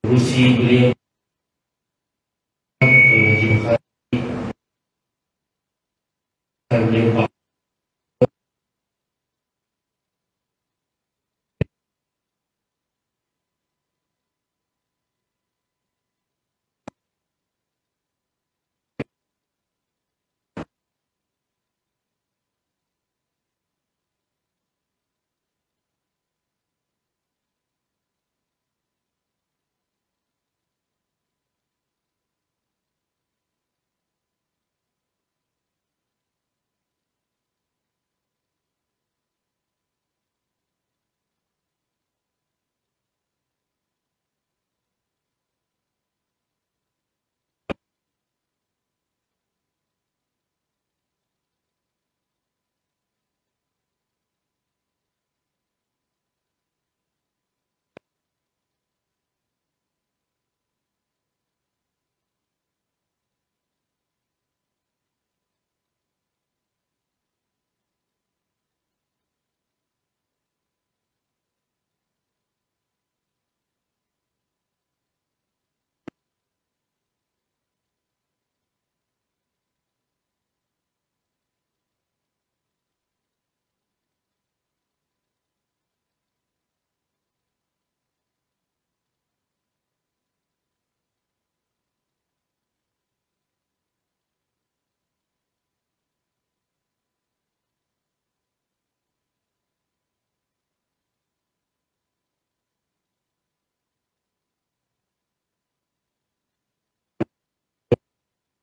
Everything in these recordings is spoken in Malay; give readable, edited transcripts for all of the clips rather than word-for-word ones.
Kursi beliau Haji Bukhari beliau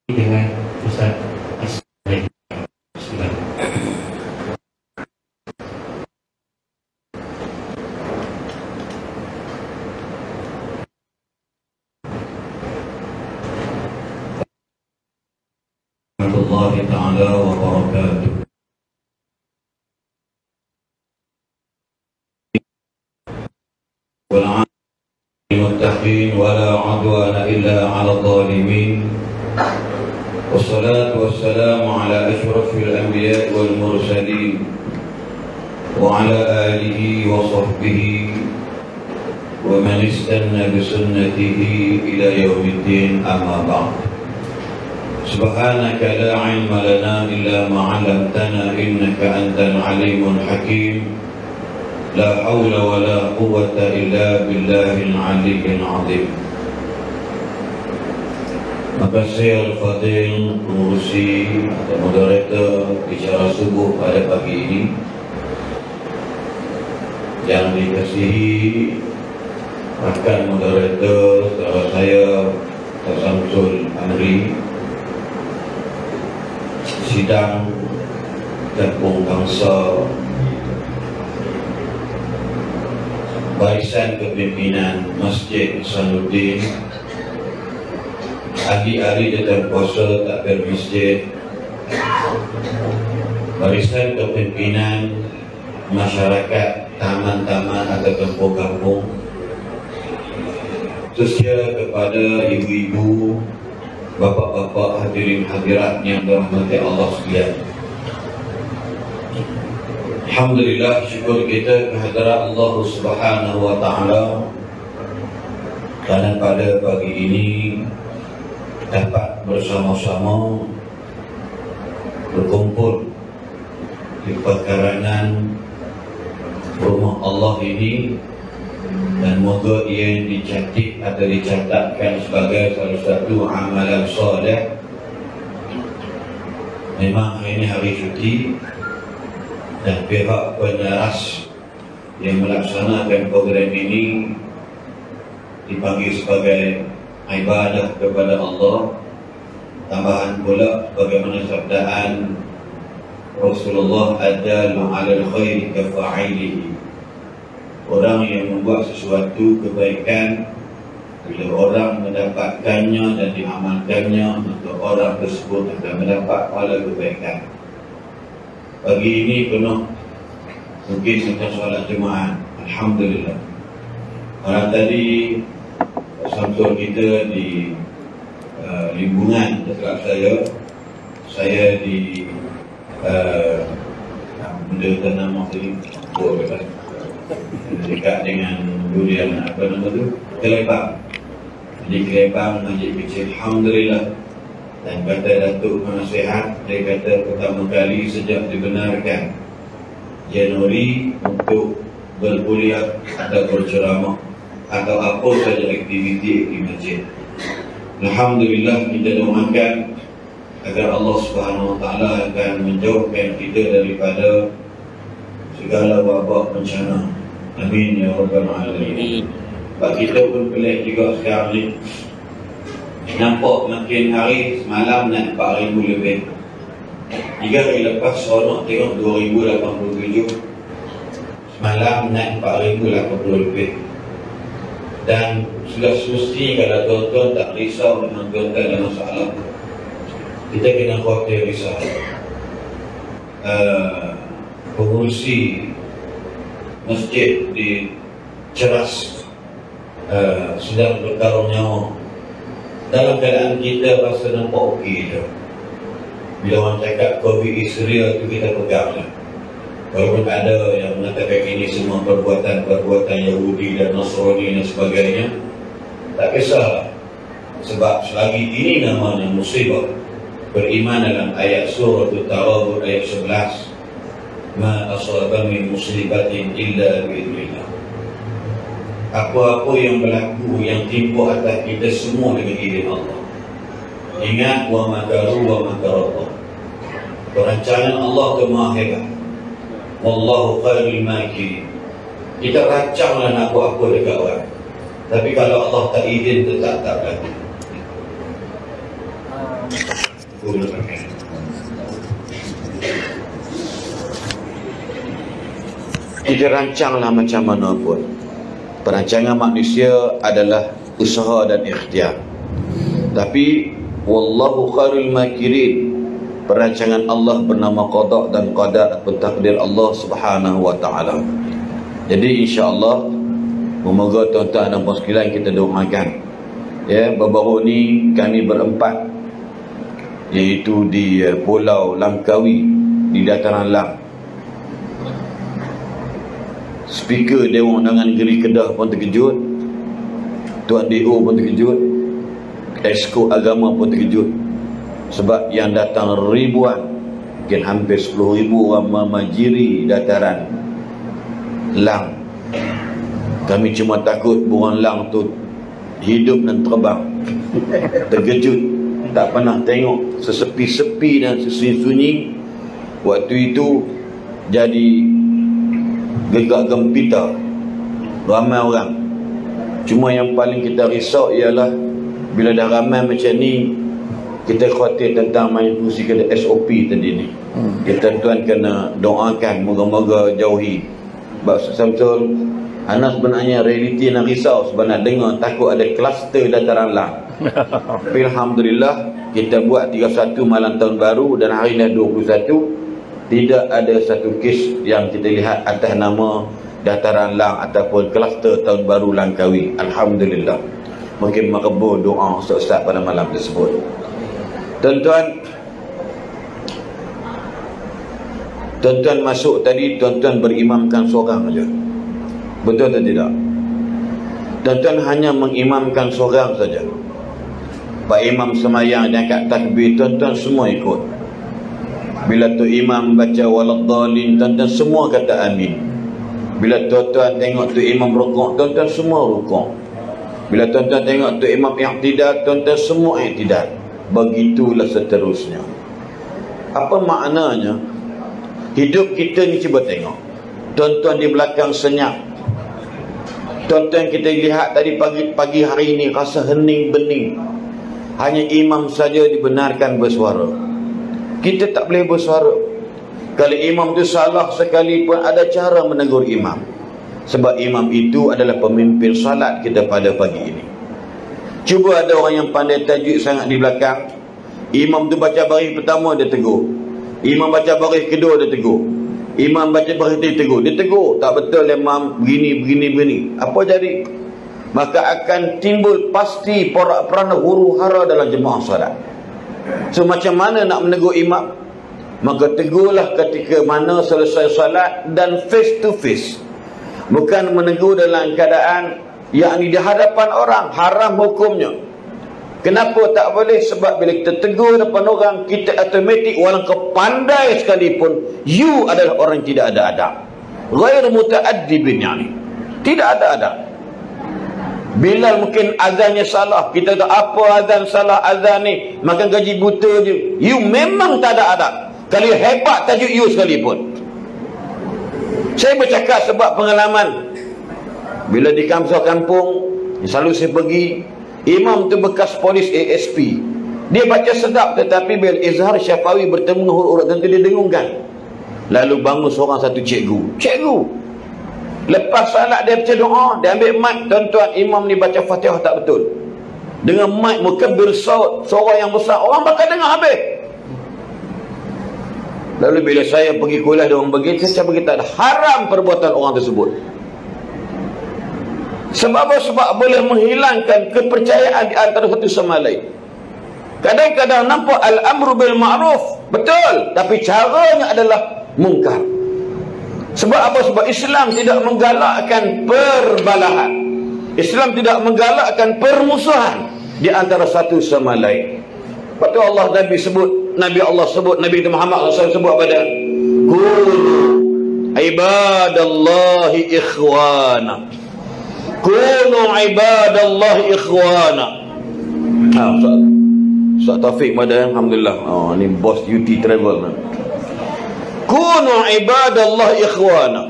dengan Ustaz Asmaul. Warahmatullahi ta'ala wabarakatuh. Wal'aqibatul muttaqin wala 'udwana illa 'alal zalimin. Wassalatu wassalamu ala asyrafil anbiya'i wal mursalin wa ala alihi wa sahbihi wa man istanna bi sunnatihi ila yaumiddin, amma ba'd. Subhanaka la ilma lana illa ma 'allamtana innaka antal alimul hakim. La haula wa la quwwata illa billahil aliyyil azim. Makasih Al-Fadil pengurusi atau moderator bicara subuh pada pagi ini. Yang dikasihi rakan moderator saudara saya Samsul Amri, sidang gabung bangsa Barisan Kepimpinan Masjid Ihsanuddin, ahli-ahli dalam kuasa takbir masjid, Barisan Kepimpinan Masyarakat Taman-taman atau kampung-kampung, khususnya kepada ibu-ibu, bapak-bapak, hadirin hadirat yang dirahmati Allah sekalian. Alhamdulillah, syukur kita kehadirat Allah Subhanahu wa taala kerana pada pagi ini dapat bersama-sama berkumpul di pekarangan rumah Allah ini, dan moga ia dicatat atau dicatatkan sebagai salah satu amalan soleh. Memang hari ini hari cuti dan pihak penyeras yang melaksanakan program ini dipanggil sebagai ibadah kepada Allah. Tambahan pula bagaimana sabdaan Rasulullah, adalu 'alal khairi kafa'ilihi. Orang yang membuat sesuatu kebaikan, bila orang mendapatkannya dan diamalkannya, maka orang tersebut akan mendapat pahala kebaikan. Pagi ini penuh mungkin kita solat Jumaat, alhamdulillah. Malam tadi Samsul kita di lingkungan dekat saya di benda tanam maksudnya dekat dengan durian apa nama tu, Kelebak. di Kerebang, Masjid Kecil. Alhamdulillah. Dan kata Datuk Penasihat, dia kata pertama kali sejak dibenarkan Januari untuk berkuliah atau berceramah atau apa saja aktiviti di masjid. Alhamdulillah, kita doakan agar Allah Subhanahu Wa Taala akan menjauhkan kita daripada segala wabak bencana. Amin ya rabbal alamin. Sebab kita pun pelik juga sekarang ni, nampak makin hari semalam naik 4,000 lebih. 3 hari lepas seronok tengok 2,087. Semalam naik 4,080 lebih. Dan sudah semesti kalau tuan-tuan tak risau dengan tuan-tuan ada masalah, kita kena khawatir risau. Pengurusi masjid di Ceras sedang bertarung nyawa. Dalam keadaan kita rasa nampak okey tu. Bila orang cakap COVID is real tu, kita pegang lah. Walaupun ada yang mengatakan ini semua perbuatan Yahudi dan Nasrani dan sebagainya, tak kisah. Sebab selagi ini namanya musibah. Beriman dalam ayat surah At-Taghabun ayat 11, ma asaba min musibatin illa bi'idznillah. Apa-apa yang berlaku, yang timpa atas kita semua dengan izin Allah. Ingat, wa makaru wa makarallah. Perancangan Allah itu maha hebat. Wallahu khairul makirin. Kita rancanglah nak buat apa dekat orang, tapi kalau Allah tak izin, tetap tak berlaku. Kita rancanglah macam mana pun. Perancangan manusia adalah usaha dan ikhtiar. Tapi wallahu khairul makirin, perancangan Allah bernama qada dan qadar atau takdir Allah Subhanahu Wa Taala. Jadi insya-Allah, semoga tuan-tuan dan puan sekalian kita doakan. Ya, baru-baru ni kami berempat, iaitu di Pulau Langkawi di dataran Lang. Speaker Dewan Undangan Negeri Kedah pun terkejut, Tuan DO pun terkejut, Esko Agama pun terkejut. Sebab yang datang ribuan, mungkin hampir 10,000 orang memajiri dataran Lang. Kami cuma takut burung Lang tu hidup dan terbang. Terkejut, tak pernah tengok sesepi-sepi dan sesunyi-sunyi. Waktu itu jadi gegak gempita, ramai orang. Cuma yang paling kita risau ialah bila dah ramai macam ni, kita khawatir tentang main fungsi kena SOP tadi ni. Kita tuan kena doakan moga-moga jauhi. Sebab betul Anas sebenarnya realiti nak risau sebenarnya dengar takut ada kluster dataran Lang. Tapi alhamdulillah kita buat 31 malam tahun baru dan hari ni 21, tidak ada satu kes yang kita lihat atas nama dataran Lang ataupun kluster tahun baru Langkawi. Alhamdulillah. Mungkin makbul doa ustaz-ustaz pada malam tersebut. Tuan-tuan masuk tadi, tuan-tuan berimamkan seorang saja. Betul atau tidak? Tuan-tuan hanya mengimamkan seorang saja. Pak Imam semayang dan kat takbir, tuan-tuan semua ikut. Bila tu imam baca waladdallin, tuan-tuan semua kata amin. Bila tuan-tuan tengok tu imam rukuk, tuan-tuan semua rukuk. Bila tuan-tuan tengok tu imam i'tidal, tuan-tuan semua i'tidal. Begitulah seterusnya. Apa maknanya? Hidup kita ni cuba tengok. Tuan-tuan di belakang senyap. Tuan-tuan kita lihat tadi pagi hari ini rasa hening bening. Hanya imam saja dibenarkan bersuara. Kita tak boleh bersuara. Kalau imam tu salah sekalipun, ada cara menegur imam. Sebab imam itu adalah pemimpin salat kita pada pagi ini. Cuba ada orang yang pandai tajwid sangat di belakang. Imam tu baca baris pertama, dia tegur. Imam baca baris kedua, dia tegur. Imam baca baris dia tegur. Dia tegur, tak betul imam begini. Apa jadi? Maka akan timbul pasti porak-poranda huru-hara dalam jemaah salat. So macam mana nak menegur imam? Maka tegurlah ketika mana selesai salat dan face to face. Bukan menegur dalam keadaan yakni di hadapan orang, haram hukumnya. Kenapa tak boleh? Sebab bila kita tegur depan orang, kita automatik walau kau pandai sekalipun, you adalah orang yang tidak ada adab. Ghair muta'addibin, yani tidak ada adab. Bilal mungkin azannya salah, kita tahu apa azan salah azan ni, makan gaji buta je. You memang tak ada adab. Kalau hebat tajuk you sekalipun. Saya bercakap sebab pengalaman. Bila di kampung, selalu saya pergi, imam tu bekas polis ASP. Dia baca sedap, tetapi bila Izhar Syafawi bertemu huruf-huruf tentu dia dengungkan. Lalu bangun seorang satu cikgu. Lepas salat dia baca doa, dia ambil mic, tuan-tuan, imam ni baca Fatihah tak betul. Dengan mic mukabir saut, suara yang besar, orang bakal dengar habis. Lalu bila saya pergi kuliah dia orang begitu, saya berkata haram perbuatan orang tersebut. Sebab boleh menghilangkan kepercayaan di antara satu sama lain. Kadang-kadang nampak al-amru bil ma'ruf, betul, tapi caranya adalah mungkar. Sebab apa? Sebab Islam tidak menggalakkan perbalahan. Islam tidak menggalakkan permusuhan di antara satu sama lain. Lepas tu Nabi Allah sebut, Nabi Muhammad SAW sebut pada kunu ibadallahi ikhwana. Kunu ibadallahi ikhwana. Ustaz Taufik pada, alhamdulillah. Ni bos UT Travel. Kunu ibadallah ikhwana.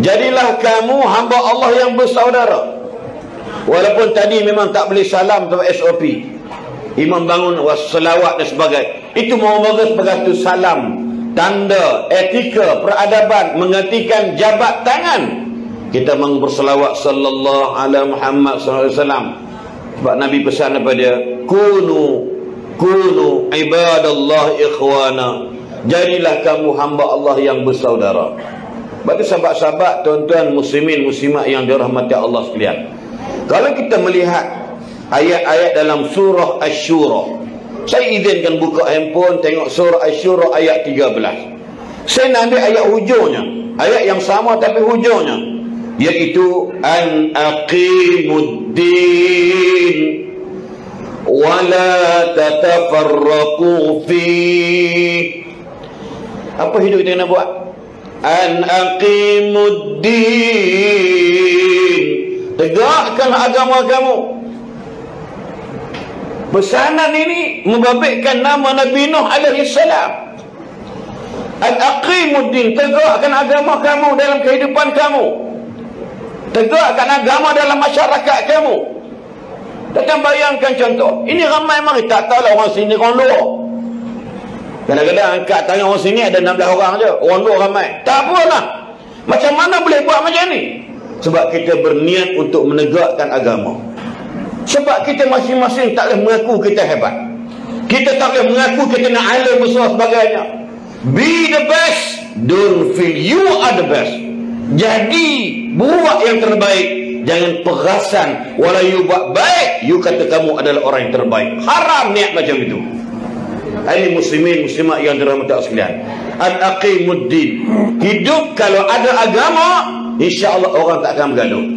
Jadilah kamu hamba Allah yang bersaudara. Walaupun tadi memang tak boleh salam sebab SOP. Imam bangun wassalawat dan sebagainya. Itu mau bagus sebagai tu salam, tanda etika peradaban, menggantikan jabat tangan. Kita berselawat sallallahu ala Muhammad sallallahu alaihi wasallam. Sebab Nabi pesan kepada dia, kunu ibadallah ikhwana. Jadilah kamu hamba Allah yang bersaudara. Berarti sahabat-sahabat, tuan-tuan muslimin muslimat yang dirahmati Allah sekalian, kalau kita melihat ayat-ayat dalam surah Asy-Syura, saya izinkan buka handphone tengok surah Asy-Syura ayat 13. Saya nak ambil ayat hujungnya, ayat yang sama tapi hujungnya, iaitu an aqimuddin wa la tatafarraqu fi. Apa hidup kita kena buat? An aqimuddin, tegakkanlah agama kamu. Pesanan ini membabitkan nama Nabi Nuh alaihi salam. An aqimuddin, tegakkan agama kamu dalam kehidupan kamu, tegakkan agama dalam masyarakat kamu. Datang bayangkan contoh, ini ramai mari tak tahu lah orang sini, orang luar. Kadang-kadang angkat tangan orang sini ada 16 orang je, orang luar ramai. Tak apalah. Macam mana boleh buat macam ni? Sebab kita berniat untuk menegakkan agama. Sebab kita masing-masing tak boleh mengaku kita hebat. Kita tak boleh mengaku kita nak alim besar sebagainya. Be the best, don't feel you are the best. Jadi buat yang terbaik. Jangan perasan walau you buat baik, you kata kamu adalah orang yang terbaik. Haram niat macam itu. Ini muslimin muslimat yang dirahmati Allah sekalian. An aqimuddin, hidup kalau ada agama, insya-Allah orang tak akan bergaduh.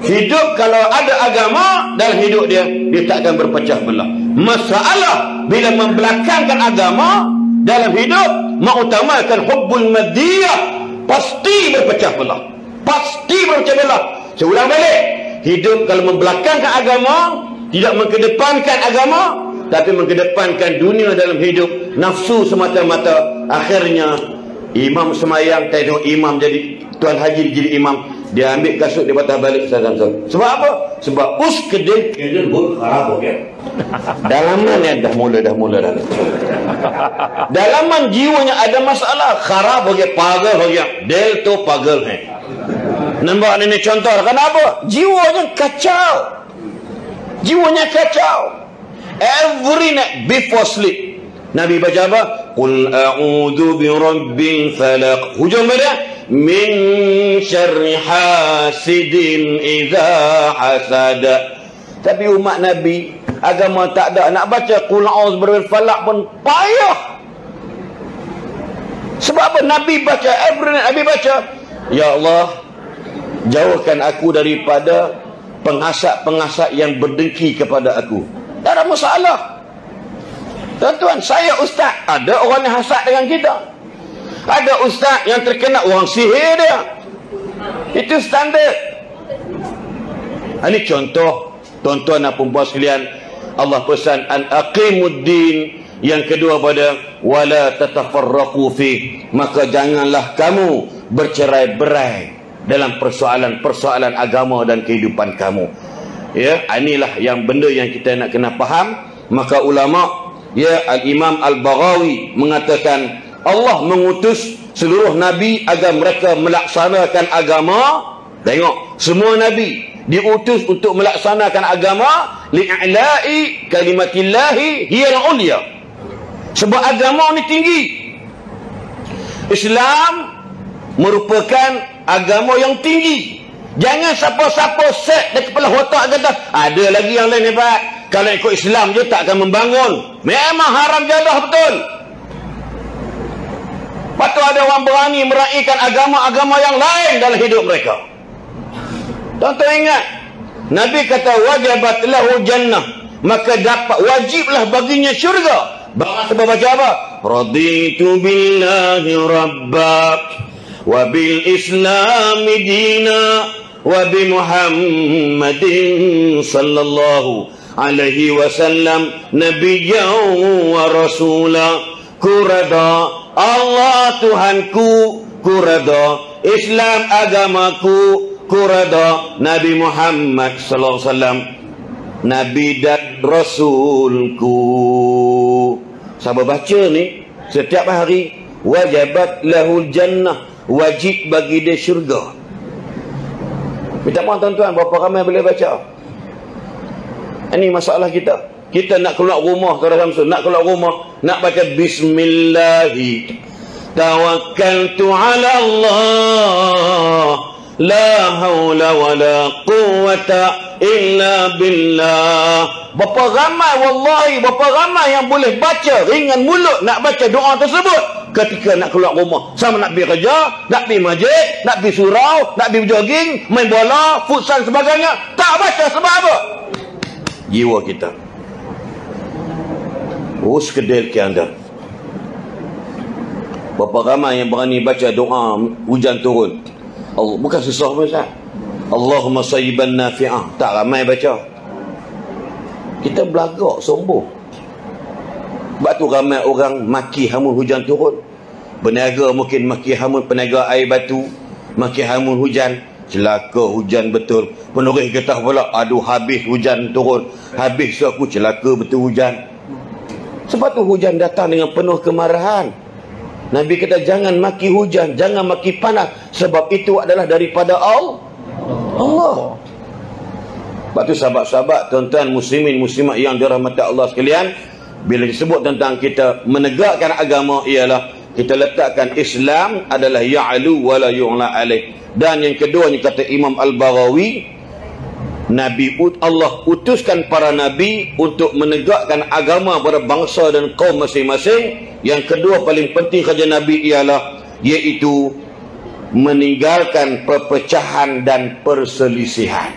Hidup kalau ada agama dalam hidup dia tak akan berpecah belah. Masalah bila membelakangkan agama dalam hidup, mengutamakan hubbul madiyah, pasti berpecah belah. Pasti berpecah belah. Saya ulang balik, hidup kalau membelakangkan agama, tidak mengedepankan agama, tapi mengedepankan dunia dalam hidup, nafsu semata-mata, akhirnya imam semayang, tak tengok imam jadi tuan haji jadi imam, dia ambil kasut, dia patah balik salam. Sebab apa? Sebab kedai buat kharab kan. Dalaman yang dah mula dah. Dalaman jiwanya ada masalah, kharab bagi pagal bagi del tu pagal hai. Nampak ni contoh, kenapa? Jiwanya kacau. Jiwanya kacau. Every night before sleep Nabi baca apa? Qul a'udzu birabbil falaq. Hujung dia min syarri hasidin idza hasada. Tapi umat Nabi agama tak ada, nak baca qul a'udzu birabbil falaq pun payah. Sebab apa? Nabi baca every night, Nabi baca, ya Allah, jauhkan aku daripada penghasat-penghasat yang berdengki kepada aku. Tak ada masalah. Tuan-tuan, saya ustaz, ada orang yang hasad dengan kita. Ada ustaz yang terkena orang sihir dia. Itu standard. Ini contoh, tuan-tuan dan puan sekalian, Allah pesan an aqimuddin. Yang kedua pada wala tatafarraqu fi, maka janganlah kamu bercerai-berai dalam persoalan-persoalan agama dan kehidupan kamu. Ya, inilah yang benda yang kita nak kena faham. Maka ulama, ya, Al-Imam Al-Baghawi mengatakan Allah mengutus seluruh nabi agar mereka melaksanakan agama. Tengok, semua nabi diutus untuk melaksanakan agama li'ala'i kalimatillahi hiyal ulya. Sebab agama ni tinggi. Islam merupakan agama yang tinggi. Jangan siapa-siapa set di kepala otak kata ada lagi yang lain hebat. Kalau ikut Islam je tak akan membangun. Memang haram jadah betul. Patut ada orang berani meraihkan agama-agama yang lain dalam hidup mereka. Tuan-tuan ingat, Nabi kata wajabat lahu jannah, maka dapat wajiblah baginya syurga. Sebab baca apa? Raditu billahi rabbak wa bil islami dina wa bi Muhammadin sallallahu alaihi wasallam nabiyyan wa rasula. Kurada Allah Tuhanku, kurada Islam agamaku, kurada Nabi Muhammad sallallahu alaihi wasallam Nabi dan Rasulku. Sahabat baca ni setiap hari, wajabat lahul jannah, wajib bagi dia syurga. Minta maaf tuan-tuan, berapa ramai boleh baca? Ini masalah kita. Kita nak keluar rumah, saudara Samsul, nak keluar rumah, nak baca bismillahi tawakkaltu ala Allah la haula wala quwwata illa billah. Berapa ramai, wallahi, berapa ramai yang boleh baca ringan mulut nak baca doa tersebut ketika nak keluar rumah. Sama nak pergi kerja, nak pergi masjid, nak pergi surau, nak pergi jogging, main bola, futsal sebagainya. Tak baca sebab apa? Jiwa kita. Oh, sekedar ke anda. Berapa ramai yang berani baca doa hujan turun. Allah, bukan susah pun Ustaz. Allahumma sayyiban nafi'ah. Tak ramai baca. Kita belagak, sombong. Sebab tu ramai orang maki hamun hujan turun. Berniaga mungkin maki hamun peniaga air batu, maki hamun hujan. Celaka hujan betul. Penuris getah pula, aduh habis hujan turun, habis aku celaka betul hujan. Sebab tu hujan datang dengan penuh kemarahan. Nabi kata jangan maki hujan, jangan maki panas, sebab itu adalah daripada Allah. Sebab tu sahabat-sahabat, tuan-tuan muslimin muslimat yang dirahmati Allah sekalian, bila disebut tentang kita menegakkan agama, ialah kita letakkan Islam adalah ya'lu wa la yu'la alaih. Dan yang kedua, yang kata Imam Al-Baghawi, Allah utuskan para nabi untuk menegakkan agama pada bangsa dan kaum masing-masing. Yang kedua paling penting kerja nabi ialah iaitu meninggalkan perpecahan dan perselisihan.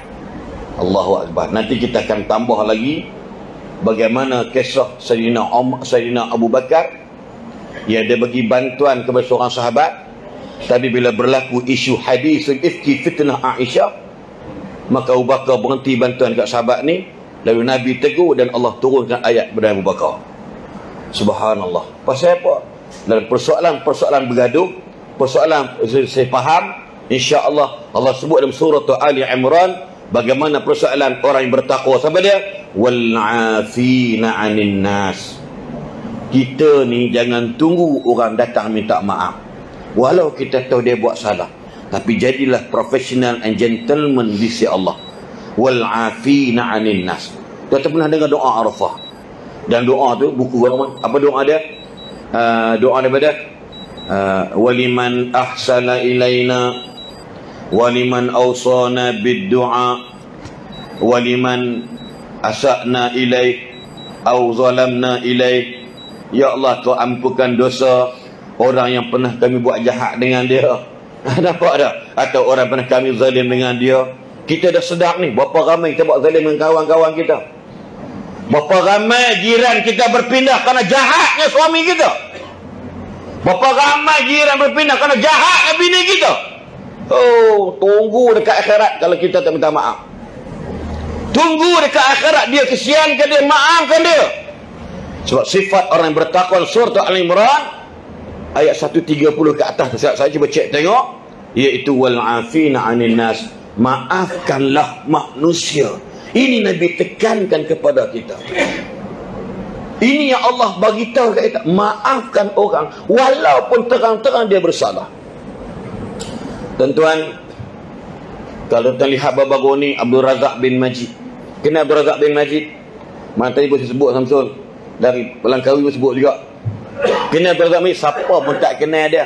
Allahu Akbar. Nanti kita akan tambah lagi bagaimana kisah Sayyidina Abu Bakar. Ia dia bagi bantuan kepada seorang sahabat, tapi bila berlaku isu hadisul ifki fitnah Aisyah, maka Abu Bakar berhenti bantuan kat sahabat ni. Lalu Nabi tegur dan Allah turunkan ayat kepada Abu Bakar. Subhanallah. Pasal apa? Dalam persoalan bergaduh, persoalan saya faham, insya-Allah Allah sebut dalam surah Ali Imran bagaimana persoalan orang yang bertakwa. Sampai dia wal 'afina 'anil nas. Kita ni jangan tunggu orang datang minta maaf. Walau kita tahu dia buat salah, tapi jadilah professional and gentleman di sisi Allah. Wal 'afina 'anil nas. Kita pernah dengar doa Arafah. Dan doa tu buku apa doa dia? Doa daripada waliman ahsana ilaina waliman awsana bid-du'a waliman asa'na ilaih aw zalamna ilaih. Ya Allah, Kau ampunkan dosa orang yang pernah kami buat jahat dengan dia. Nampak tak? Atau orang pernah kami zalim dengan dia. Kita dah sedap ni. Berapa ramai kita buat zalim dengan kawan-kawan kita. Berapa ramai jiran kita berpindah kerana jahatnya suami kita. Berapa ramai jiran berpindah kerana jahatnya bini kita. Oh, tunggu dekat akhirat kalau kita tak minta maaf. Tunggu dekat akhirat, dia kesiankan dia, maafkan dia. Sebab sifat orang yang bertakwa, surah Al-Imran ayat 130 ke atas, saya cuba cek tengok, iaitu wal afina 'anil nas, maafkanlah manusia. Ini Nabi tekankan kepada kita. Ini yang Allah bagi tahu kat kita, maafkan orang walaupun terang-terang dia bersalah. Tuan-tuan, kalau tuan lihat baru ni Abdul Razak bin Majid. Kenal Abdul Razak bin Majid? Mana tadi pun saya sebut Samsul. Dari Langkawi pun sebut juga. Kenal Abdul Razak bin Majid? Siapa pun tak kenal dia.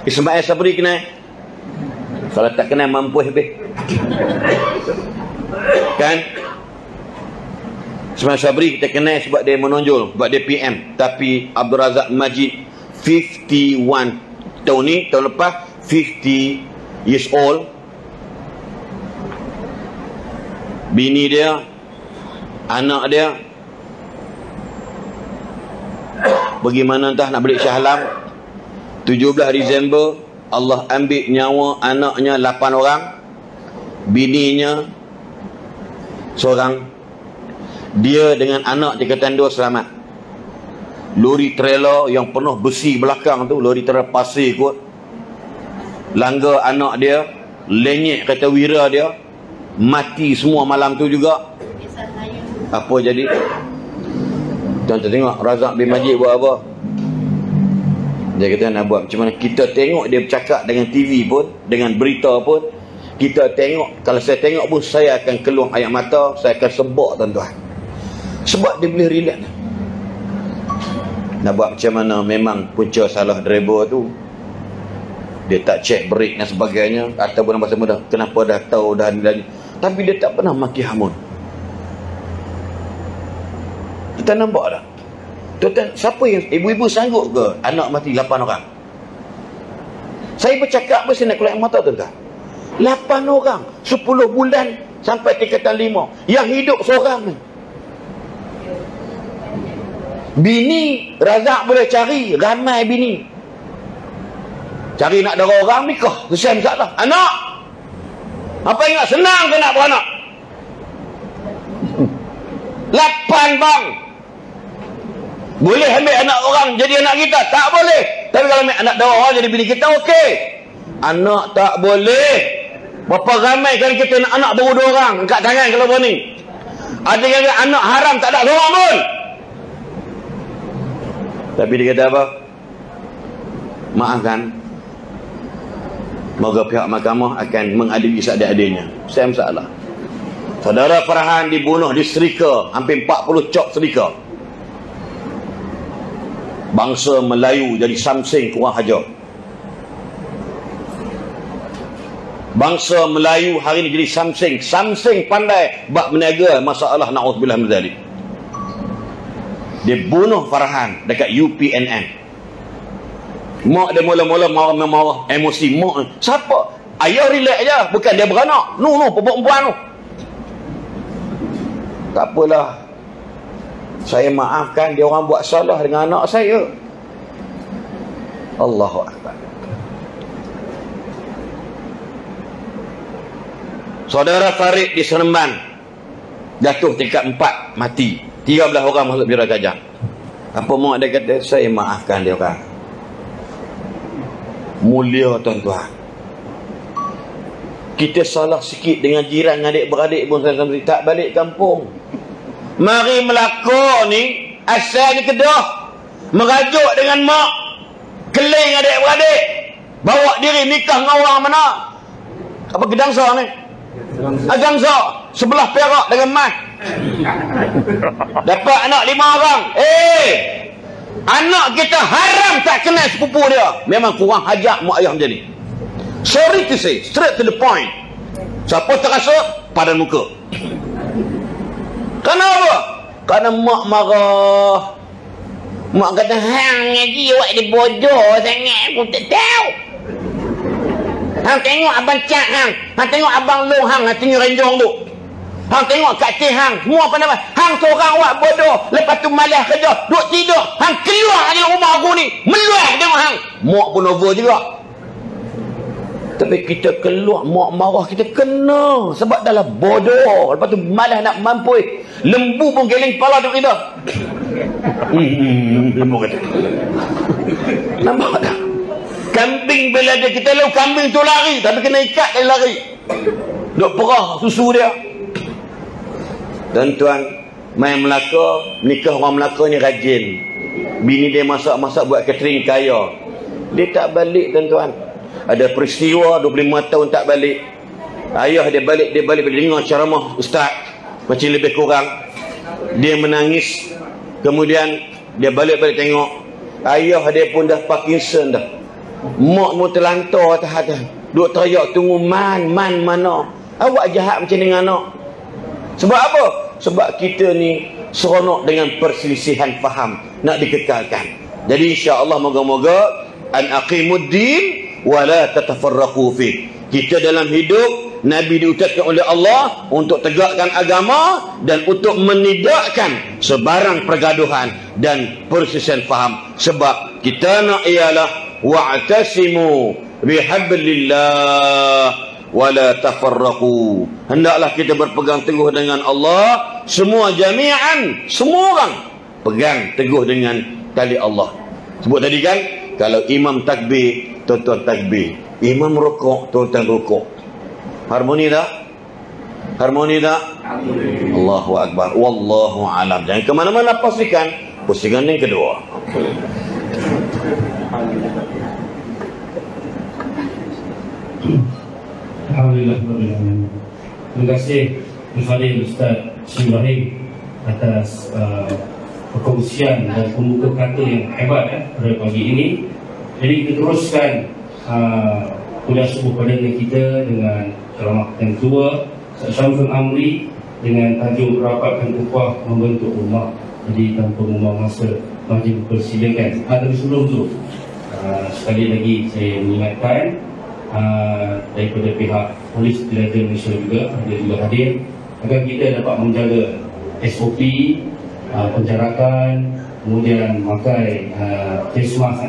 Ismail Sabri kenal? Kalau tak kenal mampu habis. Kan? Ismail Sabri kita kenal sebab dia menonjol, sebab dia PM. Tapi Abdul Razak Majid 51 tahun ni, tahun lepas 50 years old. Bini dia, anak dia pergi mana entah nak balik Shah Alam. 17 Disember Allah ambil nyawa anaknya 8 orang, bininya seorang. Dia dengan anak tingkatan 2 selamat. Lori trailer yang penuh besi belakang tu, lori trailer pasir kot, langgar anak dia, lenyek kata wira dia, mati semua malam tu juga. Apa jadi? Tuan-tuan tengok Razak bin Majid buat apa? Dia kata nak buat macam mana? Kita tengok dia bercakap dengan TV pun, dengan berita pun, kita tengok, kalau saya tengok pun saya akan keluar air mata, saya akan sebab tuan-tuan. Sebab dia boleh relax. Nak buat macam mana? Memang punca salah driver tu, dia tak check brake dan sebagainya, ataupun bahasa mudah, kenapa dah tahu dah ni. Tapi dia tak pernah maki hamun. Kita nampak tak? Tuan-tuan, siapa yang ibu-ibu sanggup ke anak mati 8 orang? Saya bercakap pun saya nak keluar mata tuan-tuan. 8 orang 10 bulan sampai tingkatan 5. Yang hidup seorang ni. Bini Razak boleh cari ramai bini. Cari nak dara orang nikah, selesai masalah. Anak, apa ingat senang ke nak beranak? 8 bang. Boleh ambil anak orang jadi anak kita? Tak boleh. Tapi kalau ambil anak dara orang jadi bini kita, okey. Anak tak boleh. Berapa ramai kan kita nak anak baru 2 orang angkat tangan kalau berani. Ada yang anak haram tak ada seorang pun. Tapi dia kata apa? Maafkan. Moga pihak mahkamah akan mengadili seadil-adilnya. Saya masalah. Saudara Farhan dibunuh di Serika, hampir 40 cop Serika. Bangsa Melayu jadi samsing kurang hajar. Bangsa Melayu hari ini jadi samsing. Samsing pandai bab meniaga masalah na'udzubillah min zalik. Dia bunuh Farhan dekat UPNN. Mak dia mula-mula marah-marah, emosi. Mak, siapa? Ayah relax je, bukan dia beranak. Perempuan tu. Tak apalah. Saya maafkan dia orang buat salah dengan anak saya. Allahu Akbar. Saudara Farid di Seremban jatuh tingkat 4, mati. 13 orang masuk penjara gajah. Apa mak dia kata? Saya maafkan dia orang. Mulia tuan-tuan. Kita salah sikit dengan jiran, adik-beradik pun sama-sama tak balik kampung. Mari Melaka ni asalnya Kedah, merajuk dengan mak, keling adik-beradik, bawa diri nikah dengan orang mana? Apa Gedangsa ni? Agangsa, sebelah Perak dengan Mas. Dapat anak 5 orang. Anak kita haram tak kenal sepupu dia. Memang kurang hajat mak ayah macam ni. Sorry to say, straight to the point. Siapa terasa? Padan muka. Kenapa? Kerana mak marah. Mak kata, hang ngaji awak dia bodoh sangat, aku tak tahu. Hang tengok abang Cak hang. Hang tengok abang Long hang tengok renjong tu. Hang tengok Kak Cik hang. Semua apa nama? Hang seorang awak bodoh. Lepas tu malas kerja. Duk tidur. Hang keluar dari rumah aku ni. Meluah tengok hang. Mak pun over juga. Tapi kita keluar, mak marah kita kena. Sebab dah lah bodoh. Lepas tu malas nak mampus. Lembu pun geleng kepala tu kita. Lembu kata. Nampak tak? Kambing bila dia kita lalu kambing tu lari. Tapi kena ikat dia lari. Duk perah susu dia. Dan tuan, main Melaka, nikah orang Melaka ni rajin. Bini dia masak-masak buat catering kaya. Dia tak balik tuan-tuan. Ada peristiwa 25 tahun tak balik. Ayah dia balik dengar ceramah ustaz. Macam lebih kurang. Dia menangis. Kemudian dia balik tengok. Ayah dia pun dah Parkinson dah. Mak mu terlantar atas. Duk teriak tunggu mana. Awak jahat macam dengan anak. Sebab apa? Sebab kita ni seronok dengan perselisihan faham. Nak dikekalkan. Jadi insya-Allah moga-moga an aqimuddin wa la tatafarraqu fi. Kita dalam hidup Nabi diutuskan oleh Allah untuk tegakkan agama dan untuk menidakkan sebarang pergaduhan dan perselisihan faham. Sebab kita nak ialah wa'tasimu bihablillah wala tafarraqu. Hendaklah kita berpegang teguh dengan Allah, semua jami'an, semua orang pegang teguh dengan tali Allah. Sebut tadi kan, kalau imam takbir, tuan-tuan takbir. Imam rukuk, tuan-tuan rukuk. Harmoni tak? Harmoni tak? Allahu akbar. Wallahu alam. Jangan ke mana-mana, pastikan pusingan yang kedua. Alhamdulillah. Terima kasih Al-Fadhil Ustaz Ibrahim atas perkongsian dan pembuka kata yang hebat pada pagi ini. Jadi kita teruskan kuliah subuh perdana kita dengan ceramah yang tua Ustaz Syamsul Amri dengan tajuk rapatkan upah membentuk rumah. Jadi tanpa membuang masa, majlis dipersilakan. Tapi sebelum tu sekali lagi saya mengingatkan daripada pihak Polis Diraja Malaysia juga, dia juga hadir agar kita dapat menjaga SOP penjarakan, kemudian memakai face mask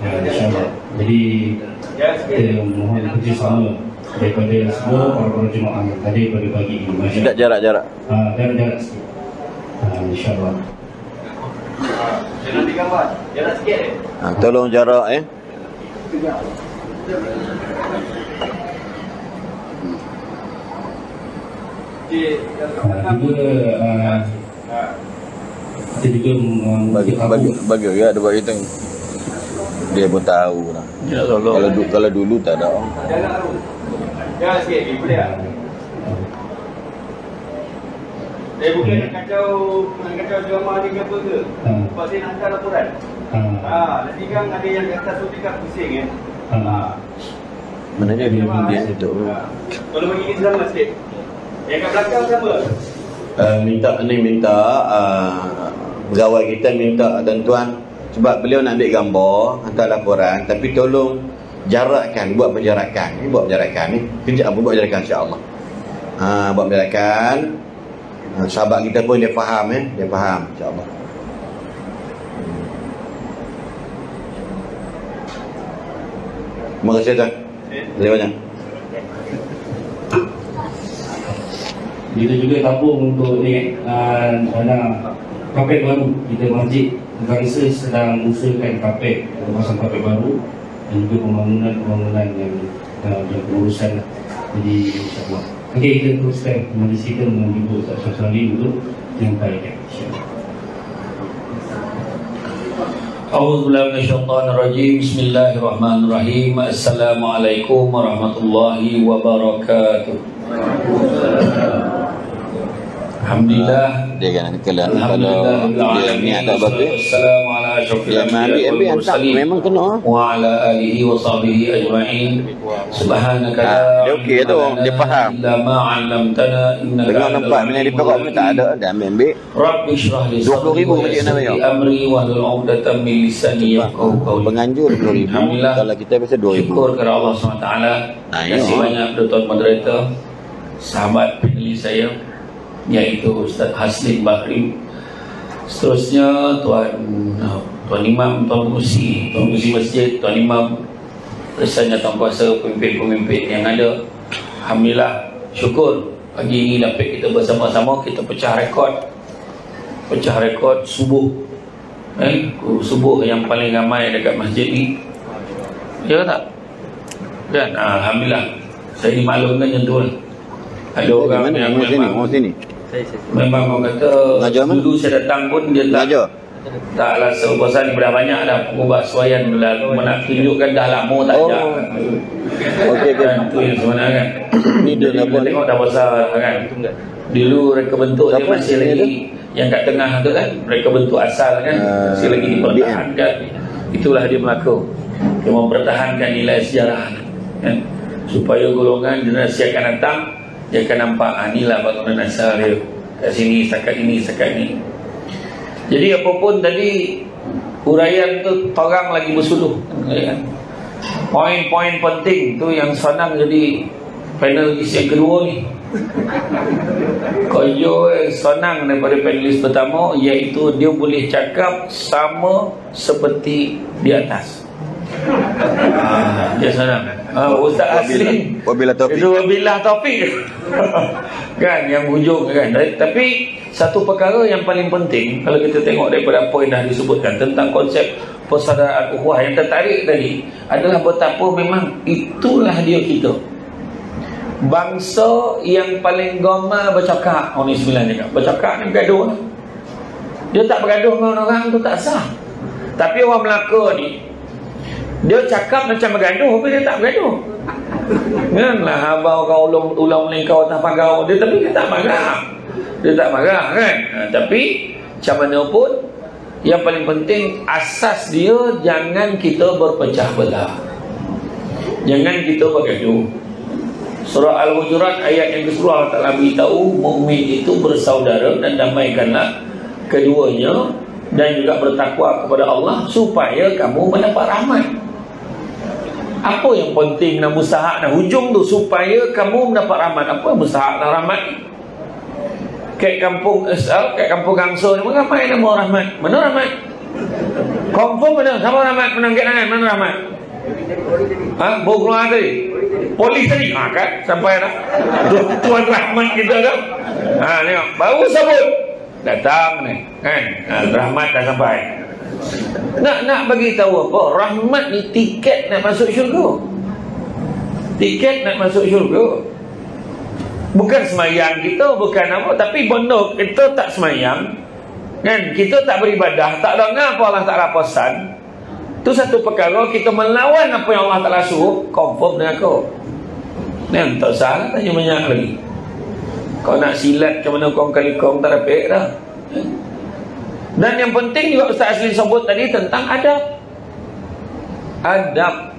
insyaAllah. Jadi kita mohon kerjasama daripada semua para jemaah yang hadir pada pagi ini. Tidak jarak-jarak. Jarak-jarak sikit, insyaAllah. Jangan digambar, jarak sikit Tolong jarak kita juga bagi dia buat kita. Dia pun tahu lah. Kalau dulu tak ada. Jangan sikit lagi, boleh tak? Bukan nak kacau jemaah ni ke apa ke? Sebab saya nak hantar laporan. Nanti kan ada yang kata tu dekat pusing Mana dia tu. Kalau bagi ni sama sikit. Yang kat belakang sama. Minta pegawai kita minta tuan-tuan, sebab beliau nak ambil gambar, hantar laporan, tapi tolong jarakkan, buat penjarakan ni. Kejap buat penjarakan insya-Allah. Buat penjarakan. Sahabat kita pun dia faham dia faham insya-Allah. Terima kasih tuan. Terima kasih banyak. Kita juga tabung untuk dana kapet baru. Kita masjid bangsa sedang usahakan kapet, pasang kapet baru dan juga pembangunan yang berurusan. Jadi insyaAllah. Okey, kita teruskan majlis kita menunggu Ustaz Syamsul untuk menyampaikan insyaAllah. A'udzubillahi minasyaitonirrajim. Bismillahirrahmanirrahim. Assalamualaikum warahmatullahi wabarakatuh. Alhamdulillah. Dia kan kalau dia ni ada bagus. Assalamualaikum asyrafil anbiya'i wal mursalin memang kena. wa ala alihi wa sahbihi ajma'in. Subhanaka la dia okey tu, dia faham. illa ma 'allamtana innaka Tengok nampak bila di Perak pun tak ada, dia ambil. Rabbi shrah li 20,000 wa macam mana, yassir li amri wa hlul 'uqdatam min lisani yafqahu qawli. Penganjur 20,000. Alhamdulillah. Kalau kita biasa 2,000. Syukur kepada Allah SWT. Terima kasih banyak Tuan Moderator, sahabat panelis saya iaitu Ustaz Haslin Bahri. Seterusnya Tuan Imam, Tuan Musi Masjid, Tuan Imam, bersama Tuan Kuasa, pemimpin-pemimpin yang ada. Alhamdulillah, syukur pagi ini dapat kita bersama-sama, kita pecah rekod subuh. Subuh yang paling ramai dekat masjid ni. Ya tak? Kan? Alhamdulillah. Saya dimaklumkan macam tu lah. Ada orang yang memang sini. memang orang kata dulu saya datang pun dia tak rasa pasal ni dah banyak dah pengubah suayan dah nak tunjukkan dah lama tak ada. Okey Kan tu yang sebenarnya kan. Ni dia Kita tengok dah besar kan. Dulu reka bentuk dia masih lagi yang kat tengah tu kan, reka bentuk asal kan, masih lagi dipertahankan. Itulah dia berlaku. Dia mempertahankan nilai sejarah kan, supaya golongan generasi akan datang dia akan nampak inilah bangunan asal dia kat sini, setakat ini. Jadi apapun tadi huraian tu orang lagi bersuluh kan? Poin-poin penting tu yang senang jadi panelis yang kedua ni. Koyo senang daripada panelis pertama, iaitu dia boleh cakap sama seperti di atas. Dia senang. Ustaz Haslin wabillahi taufik kan yang hujung kan. Tapi satu perkara yang paling penting kalau kita tengok daripada apa yang dah disebutkan tentang konsep persaudaraan ukhuwah yang tertarik tadi adalah betapa memang itulah dia kita, bangsa yang paling gemar bercakap. Orang ni sembilan cakap bercakap ni bergaduh. Dia tak bergaduh dengan orang tu tak sah. Tapi orang Melaka ni dia cakap macam bergaduh, tapi dia tak bergaduh. Kanlah abang kau ulang melingkau atas pagau dia, tapi dia tak marah. Dia tak marah kan. Tapi macam mana pun yang paling penting asas dia jangan kita berpecah belah. Jangan kita bergaduh. Surah Al-Hujurat ayat yang ke-10 Allah Ta'ala beritahu mukmin itu bersaudara dan damaikanlah keduanya dan juga bertakwa kepada Allah supaya kamu mendapat rahmat. Apa yang penting nak usaha nak hujung tu supaya kamu mendapat rahmat. Apa usaha nak rahmat? Kat kampung kat kampung Gangsa ni ramai nama rahmat. Mana rahmat? Confirm mana? Sama rahmat menang kat tangan mana rahmat? Baru keluar tadi. Polis tadi. Kan sampai dah. Tuan rahmat kita dah. Tengok baru sebut datang ni kan. Rahmat dah sampai. Nak bagi tahu apa? Rahmat ni tiket nak masuk syurga. Tiket nak masuk syurga. Bukan semayang kita, bukan apa, tapi benda kita tak semayang kan, kita tak beribadah, tak dengar apa Allah Ta'ala pesan, tu satu perkara. Kita melawan apa yang Allah Ta'ala suruh, confirm dengan kau kan, tak usah tanya banyak lagi. Kau nak silat macam mana kau kali kau tak dapat dah. Dan yang penting juga Ustaz Haslin sebut tadi tentang adab.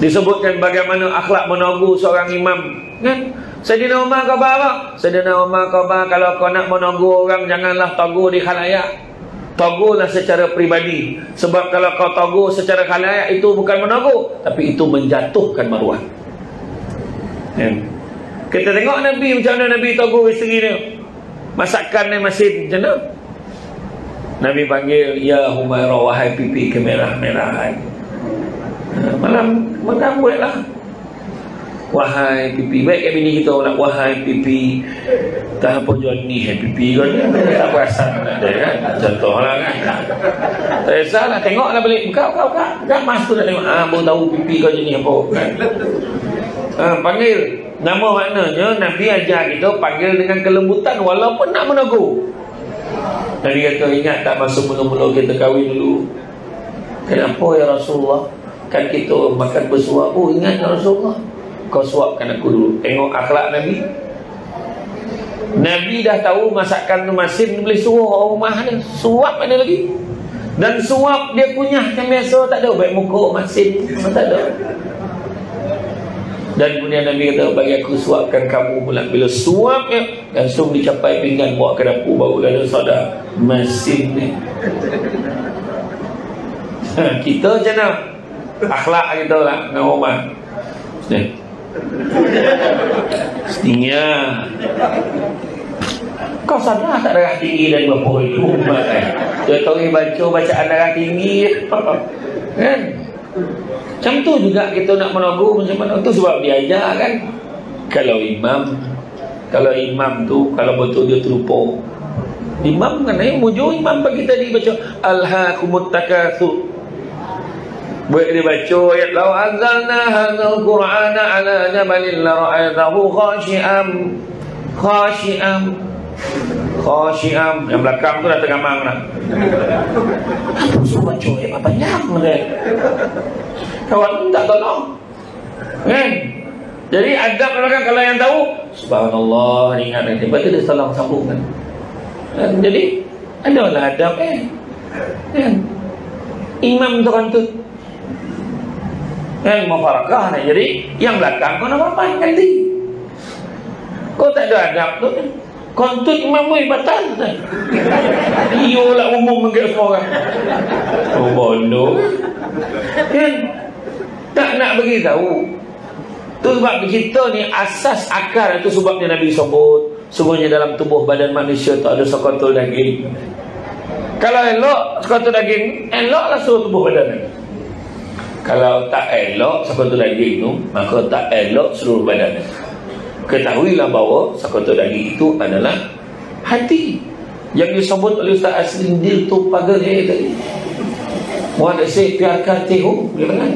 Disebutkan bagaimana akhlak menegur seorang imam kan. Sayyidina Umar khabar apa? Sayyidina Umar khabar kalau kau nak menegur orang janganlah tegur di khalayak. Tegurlah secara peribadi. Sebab kalau kau tegur secara khalayak itu bukan menegur, tapi itu menjatuhkan maruah. Kita tengok Nabi macam mana Nabi tegur isteri dia. Masakan ni masih macam mana? Nabi panggil, ya Humairah, wahai pipi kemerah-merahan. Malam buatlah. Wahai pipi, baik kat bini kita nak wahai pipi. Tak apa jual ni pipi kau ni. Tak perasan nak ada kan. Contohlah kan. Tak kisahlah, tengoklah balik. Kau mas tu nak tengok. Baru tahu pipi kau jenis apa kan. Panggil. Nama maknanya Nabi ajar kita panggil dengan kelembutan walaupun nak menegur. Nabi kata, ingat tak masa mula-mula kita kahwin dulu? Kenapa ya Rasulullah? Kan kita makan bersuap. Oh ingat ya Rasulullah, kau suapkan aku dulu. Tengok akhlak Nabi. Nabi dah tahu masakan tu masin, boleh suruh orang rumah dia suap mana lagi. Dan suap dia kunyah macam biasa, tak ada baik muka masin, tak ada. Dan kemudian Nabi kata, bagi aku suapkan kamu pula. Bila suapnya langsung dicapai pinggan, bawa ke dapur, baru lalu soda masin ni. Kita macam mana? Akhlak kita lah dengan rumah. Setengah. Kau sadar tak darah tinggi dari bapa itu? Dia tahu baca bacaan darah tinggi kan? Macam tu juga kita nak menegur macam mana. Tu sebab dia ajar kan. Kalau imam tu, kalau betul dia terlupa, imam kan mujur imam bagi tadi baca alhaakumut takatsur. Baik dia baca ayat law anzalna hadzal qur'ana ala jabalin la ra'aytahu khashi'am. Yang belakang tu dah tergamang dah. Apa suruh baca ayat banyak dia. Kawan tak tolong kan. Jadi adab belakang kalau yang tahu subhanallah ingat nanti. Lepas tu dia salam sambung kan. Jadi adalah adab kan. Imam tu kan tu kan mufarakah nak jadi yang belakang kau nak apa nanti. Kau tak ada adab tu kan. Kontut imam ni batal kan. Dia lah umum menggerak semua orang. Oh bodoh kan. Tak nak bagi tahu. Tu sebab kita ni asas akar itu sebabnya Nabi sebut sungguhnya dalam tubuh badan manusia tu ada sekotul daging. Kalau elok sekotul daging, eloklah seluruh tubuh badan ni. Kalau tak elok sekotul daging tu, maka tak elok seluruh badan ni. Ketahuilah bahawa sekotul daging itu adalah hati yang disebut oleh Ustaz Asrin Dil tu pagar dia tadi. Muhammad Syekh biarkan tehu dia kan.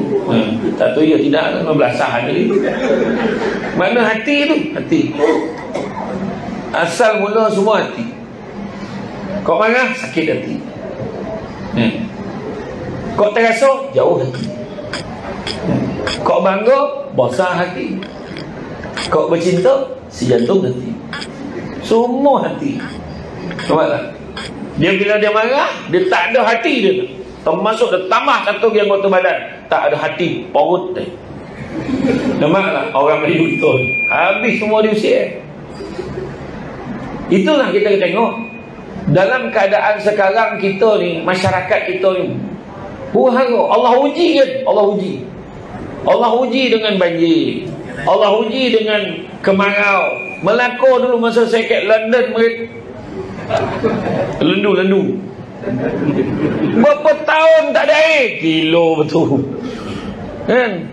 Tak tahu ya tidak 15 sahaja ni. Mana hati tu? Hati. Asal mula semua hati. Kau marah sakit hati. Kau terasa jauh hati. Kau bangga bosan hati. Kau bercinta sejantung hati. Semua hati. Nampak tak? Dia bila dia marah, dia tak ada hati dia. Termasuk dia tambah satu anggota badan, tak ada hati, perut dia. Nampak tak? Orang Melayu betul. Habis semua diusir. Itulah kita tengok. Dalam keadaan sekarang kita ni, masyarakat kita ni, Allah uji kan? Allah uji dengan banjir. Allah uji dengan kemarau. Melaka dulu masa saya kat London, lendu. Berapa tahun tak ada air? Kilo betul kan?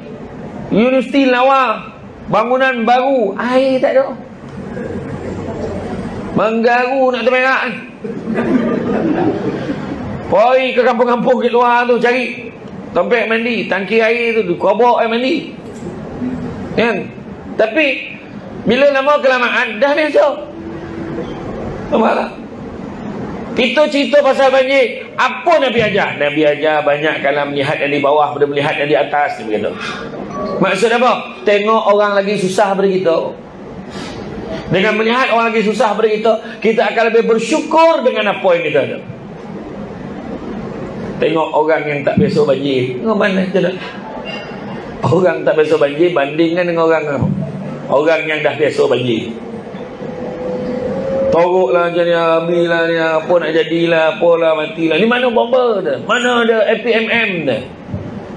Universiti lawa, bangunan baru, air tak ada. Menggaru nak termerak. Pergi ke kampung-kampung kat luar tu cari tempat mandi, tangki air tu, kubur air mandi kan? Tapi bila lama kelamaan dah biasa. Nampak tak? Kita cerita pasal banjir, apa Nabi ajar? Nabi ajar banyak kalau melihat yang di bawah daripada melihat yang di atas. Dia berkata. Maksud apa? Tengok orang lagi susah daripada kita. Dengan melihat orang lagi susah daripada kita, kita akan lebih bersyukur dengan apa yang kita ada. Tengok orang yang tak biasa banjir, tengok mana kita nak. Orang tak biasa banjir bandingkan dengan orang yang dah biasa banjir. Torok lah macam ni, habis lah ni, apa nak jadilah, apalah, matilah. Ni mana bomba dah? Mana ada APMM dah?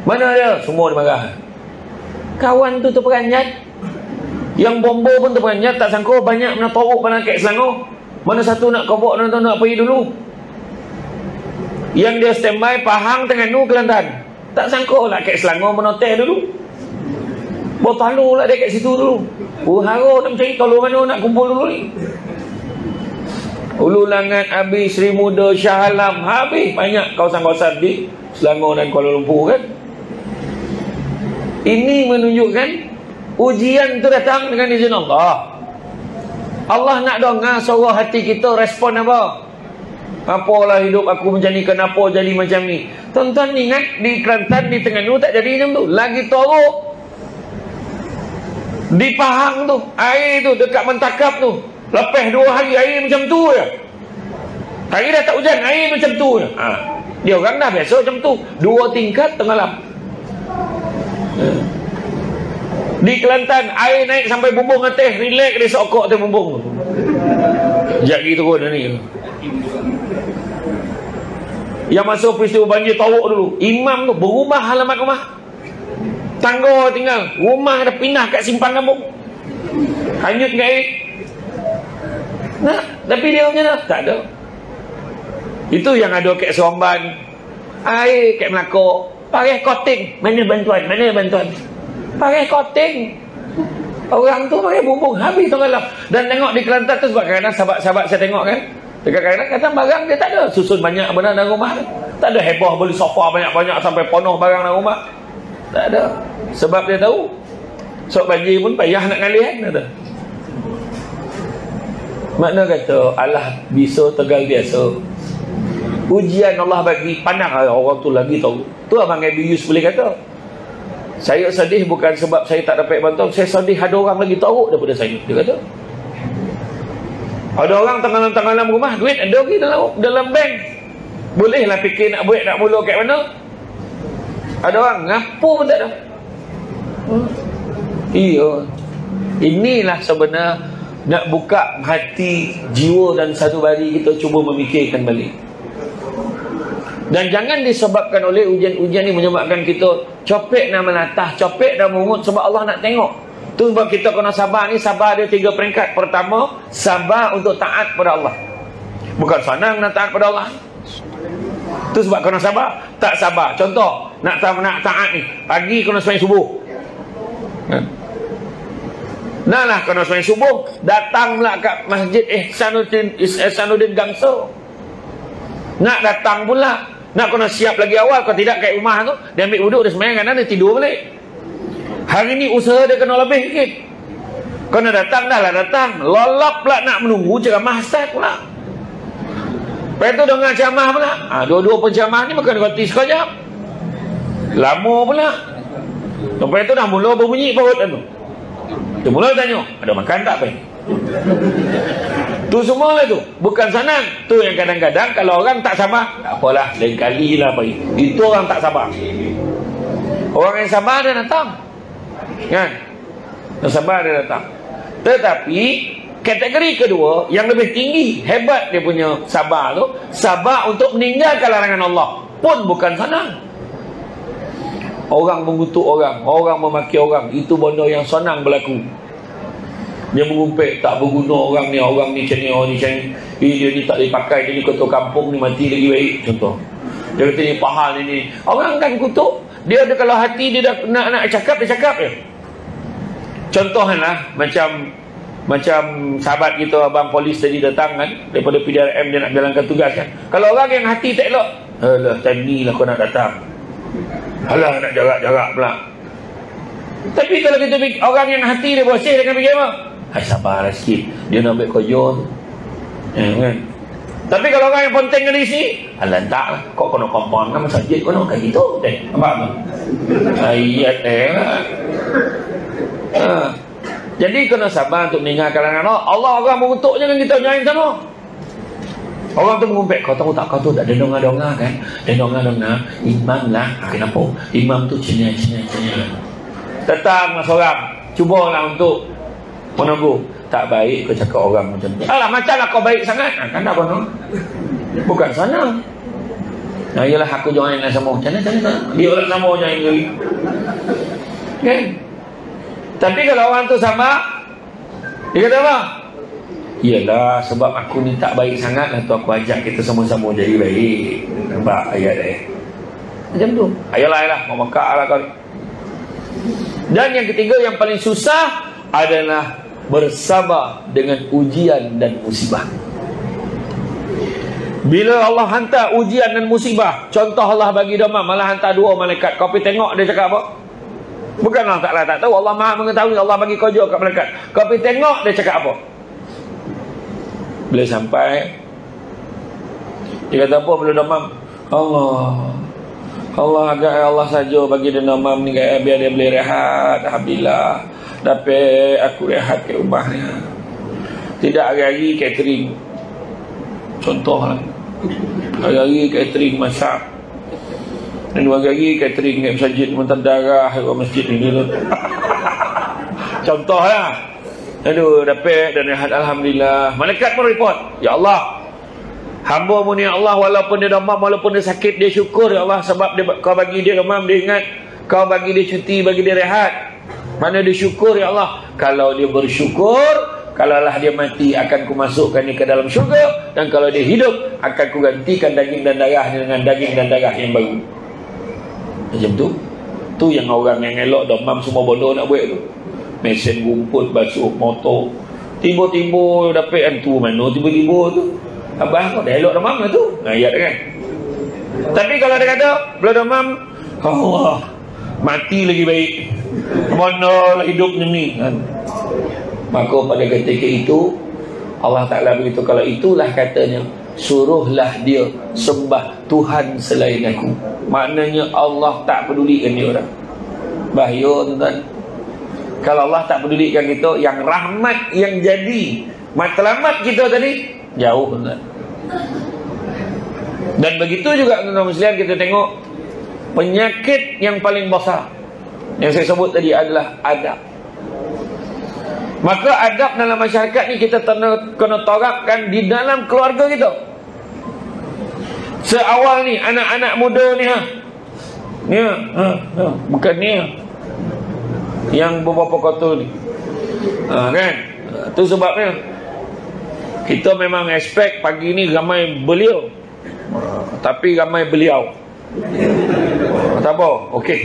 Mana ada? Semua dia marah. Kawan tu terperanjat. Yang bomba pun terperanjat, tak sangka banyak mana torok pada kat Selangor. Mana satu nak kobok, nak pergi dulu. Yang dia standby Pahang, Terengganu, Kelantan. Tak sangka lah kat Selangor menotel dulu. Bertalu lah dia kat situ dulu. Haro nak mencari tolong mana nak kumpul dulu ni. Ulu Langat habis, Seri Muda, Shah Alam habis. Banyak kawasan-kawasan di Selangor dan Kuala Lumpur kan. Ini menunjukkan ujian tu datang dengan izin Allah. Allah nak dengar suara hati kita, respon apa? Apalah hidup aku macam ni, kenapa jadi macam ni? Tuan-tuan ingat di Kelantan, di Terengganu tak jadi macam tu. Lagi teruk di Pahang tu, air tu dekat Mentakap tu, lepas 2 hari air macam tu je. Hari dah tak hujan, air macam tu je. Dia orang dah biasa macam tu, 2 tingkat tenggelam. Di Kelantan air naik sampai bumbung atas, relax dia sokok atas bumbung. Sekejap lagi turun ni. Yang masuk peristiwa banjir Tawuk dulu, imam tu berubah halamat rumah, tangga tinggal, rumah dah pindah kat simpang kampung, hanyut kat air. Nah, tapi dia punya dah tak ada. Itu yang ada kat Seremban, air kat Melaka pakai koting. Mana bantuan, mana bantuan, pakai koting. Orang tu pakai bumbung, habis tenggelam. Dan tengok di Kelantan tu, sebab kadang-kadang sahabat-sahabat saya tengok kan, dekat kadang-kadang barang dia tak ada, susun banyak benda dalam rumah, tak ada heboh beli sofa banyak-banyak sampai penuh barang dalam rumah, tak ada. Sebab dia tahu sok banjir pun payah nak ngalihan, kata. Makna kata Allah bisa tegal biasa. Ujian Allah bagi, pandang orang tu lagi tahu. Tu Abang Abius boleh kata, saya sedih bukan sebab saya tak dapat bantuan, saya sedih ada orang lagi tahu daripada saya. Dia kata ada orang tenggelam rumah, duit ada lagi dalam bank, bolehlah fikir nak buat, nak mula kat mana. Ada orang ngapu pun tak ada. Iya, inilah sebenarnya nak buka hati, jiwa dan sanubari kita, cuba memikirkan balik. Dan jangan disebabkan oleh ujian-ujian ni menyebabkan kita copek dan melatah, copek dan mengut, sebab Allah nak tengok. Tu sebab kita kena sabar ni. Sabar ada 3 peringkat. Pertama, sabar untuk taat pada Allah. Bukan senang nak taat pada Allah. Tu sebab kena sabar. Tak sabar, contoh nak taat ni, pagi kena sembahyang subuh, nah lah kena sembahyang subuh, datang pula kat Masjid Ihsanuddin Gangsa, nak datang pula, nak kena siap lagi awal. Kalau tidak kat rumah tu, dia ambil wuduk, dia sembahyang kanan, dia tidur balik. Hari ni usaha dia kena lebih sikit. Kena datang, dah lah datang, lolap pula nak menunggu ceramah start pula. Lepas tu dengan ceramah pula, dua-dua penceramah ni bukan ganti sekejap, lama pula. Lepas tu dah mula berbunyi perut tu. Dia mula tanya, ada makan tak apa? Tu semua lah tu, bukan senang. Tu yang kadang-kadang kalau orang tak sabar, tak apalah, lain kali lah apa. Itu orang tak sabar. Orang yang sabar dia datang, kan? Yang sabar dia datang. Tetapi kategori kedua yang lebih tinggi, hebat dia punya sabar tu, sabar untuk meninggalkan larangan Allah pun bukan senang. Orang mengutuk orang, orang memaki orang, itu benda yang senang berlaku. Dia mengumpet, tak berguna orang ni macam ni, orang ni macam ni, dia ni tak boleh pakai, dia ni ketua kampung ni mati lagi baik, contoh. Dia kata ni pahal ni. Orang kan kutuk. Dia ada, kalau hati dia dah nak cakap, dia cakap je. Contohlah macam sahabat kita Abang Polis tadi datang kan, daripada PDRM, dia nak jalankan tugas kan. Kalau orang yang hati tak elok, alah time ni lah kau nak datang, alah nak jarak-jarak pula. Tapi kalau kita orang yang hati dia bersih, dia akan fikir apa? Sabarlah sikit, dia nak ambil kerja tu, kan? Tapi kalau orang yang penting ke isi, alah tak lah, kau kena kompon kan masjid, kau nak kayak gitu, nampak tak? Ayat Jadi kena sabar untuk meninggalkan larangan Allah. Allah orang mengutuk jangan kita join sama. Orang tu mengumpet, kau tahu tak, kau tu tak ada dengar-dengar kan? Dengar-dengar imam lah. Kenapa? Imam tu cina-cina. Datang seorang, cubalah untuk menunggu. Tak baik kau cakap orang macam tu. Alah macam lah kau baik sangat. Kan tak apa, bukan sana. Nah iyalah aku join lah sama. Macam mana? Dia orang sama join lagi. Kan? Tapi kalau orang tu sama, dia kata apa? Iyalah sebab aku ni tak baik sangat lah tu, aku ajak kita sama-sama jadi baik. Nampak ayat macam tu. Ayolah mau makak lah kau. Dan yang ketiga yang paling susah adalah bersabar dengan ujian dan musibah. Bila Allah hantar ujian dan musibah, contoh Allah bagi demam, malah hantar 2 malaikat. Kau pergi tengok dia cakap apa? Bukan Allah Ta'ala tak tahu, Allah Maha mengetahui. Allah bagi kerja kat malaikat. Kau pergi tengok dia cakap apa. Bila sampai, dia kata apa bila demam? Allah agak Allah saja bagi dia demam ni, biar dia boleh rehat. Alhamdulillah dapat aku rehat ke rumahnya. Tidak hari-hari catering, contoh lah. Hari-hari catering masak. Dan 2 hari catering kat masjid muntah darah kat masjid ni tu. Contohlah. Aduh, dapat dan rehat alhamdulillah. Malaikat pun report, ya Allah, hamba-Mu ni ya Allah, walaupun dia demam, walaupun dia sakit, dia syukur ya Allah sebab Kau bagi dia demam, dia ingat Kau bagi dia cuti, bagi dia rehat. Mana dia syukur ya Allah. Kalau dia bersyukur, kalaulah dia mati, akan Ku masukkan dia ke dalam syurga, dan kalau dia hidup, akan Ku gantikan daging dan darahnya dengan daging dan darah yang baru. Macam tu. Tu yang orang yang elok demam semua bodoh nak buat tu. Mesin rumput, basuh motor, tiba-tiba dapat hantu mana tiba-tiba tu. Abang kau dah elok demam lah tu. Ayat kan. Tapi kalau dia kata belum demam, Allah, mati lagi baik, mana lah hidupnya ni kan? Maka pada ketika itu Allah Ta'ala beritahu, kalau itulah katanya, suruhlah dia sembah Tuhan selain aku. Maknanya Allah tak pedulikan dia orang. Bahaya tuan-tuan. Kalau Allah tak pedulikan kita, yang rahmat yang jadi matlamat kita tadi jauh tuan-tuan. Dan begitu juga tuan-tuan muslimin, kita tengok penyakit yang paling besar yang saya sebut tadi adalah adab. Maka adab dalam masyarakat ni kita kena terapkan di dalam keluarga kita. Seawal ni anak-anak muda ni ni bukan ni yang beberapa kotor ni kan. Tu sebabnya kita memang expect pagi ni ramai beliau, tapi ramai beliau. Tak apa, okey.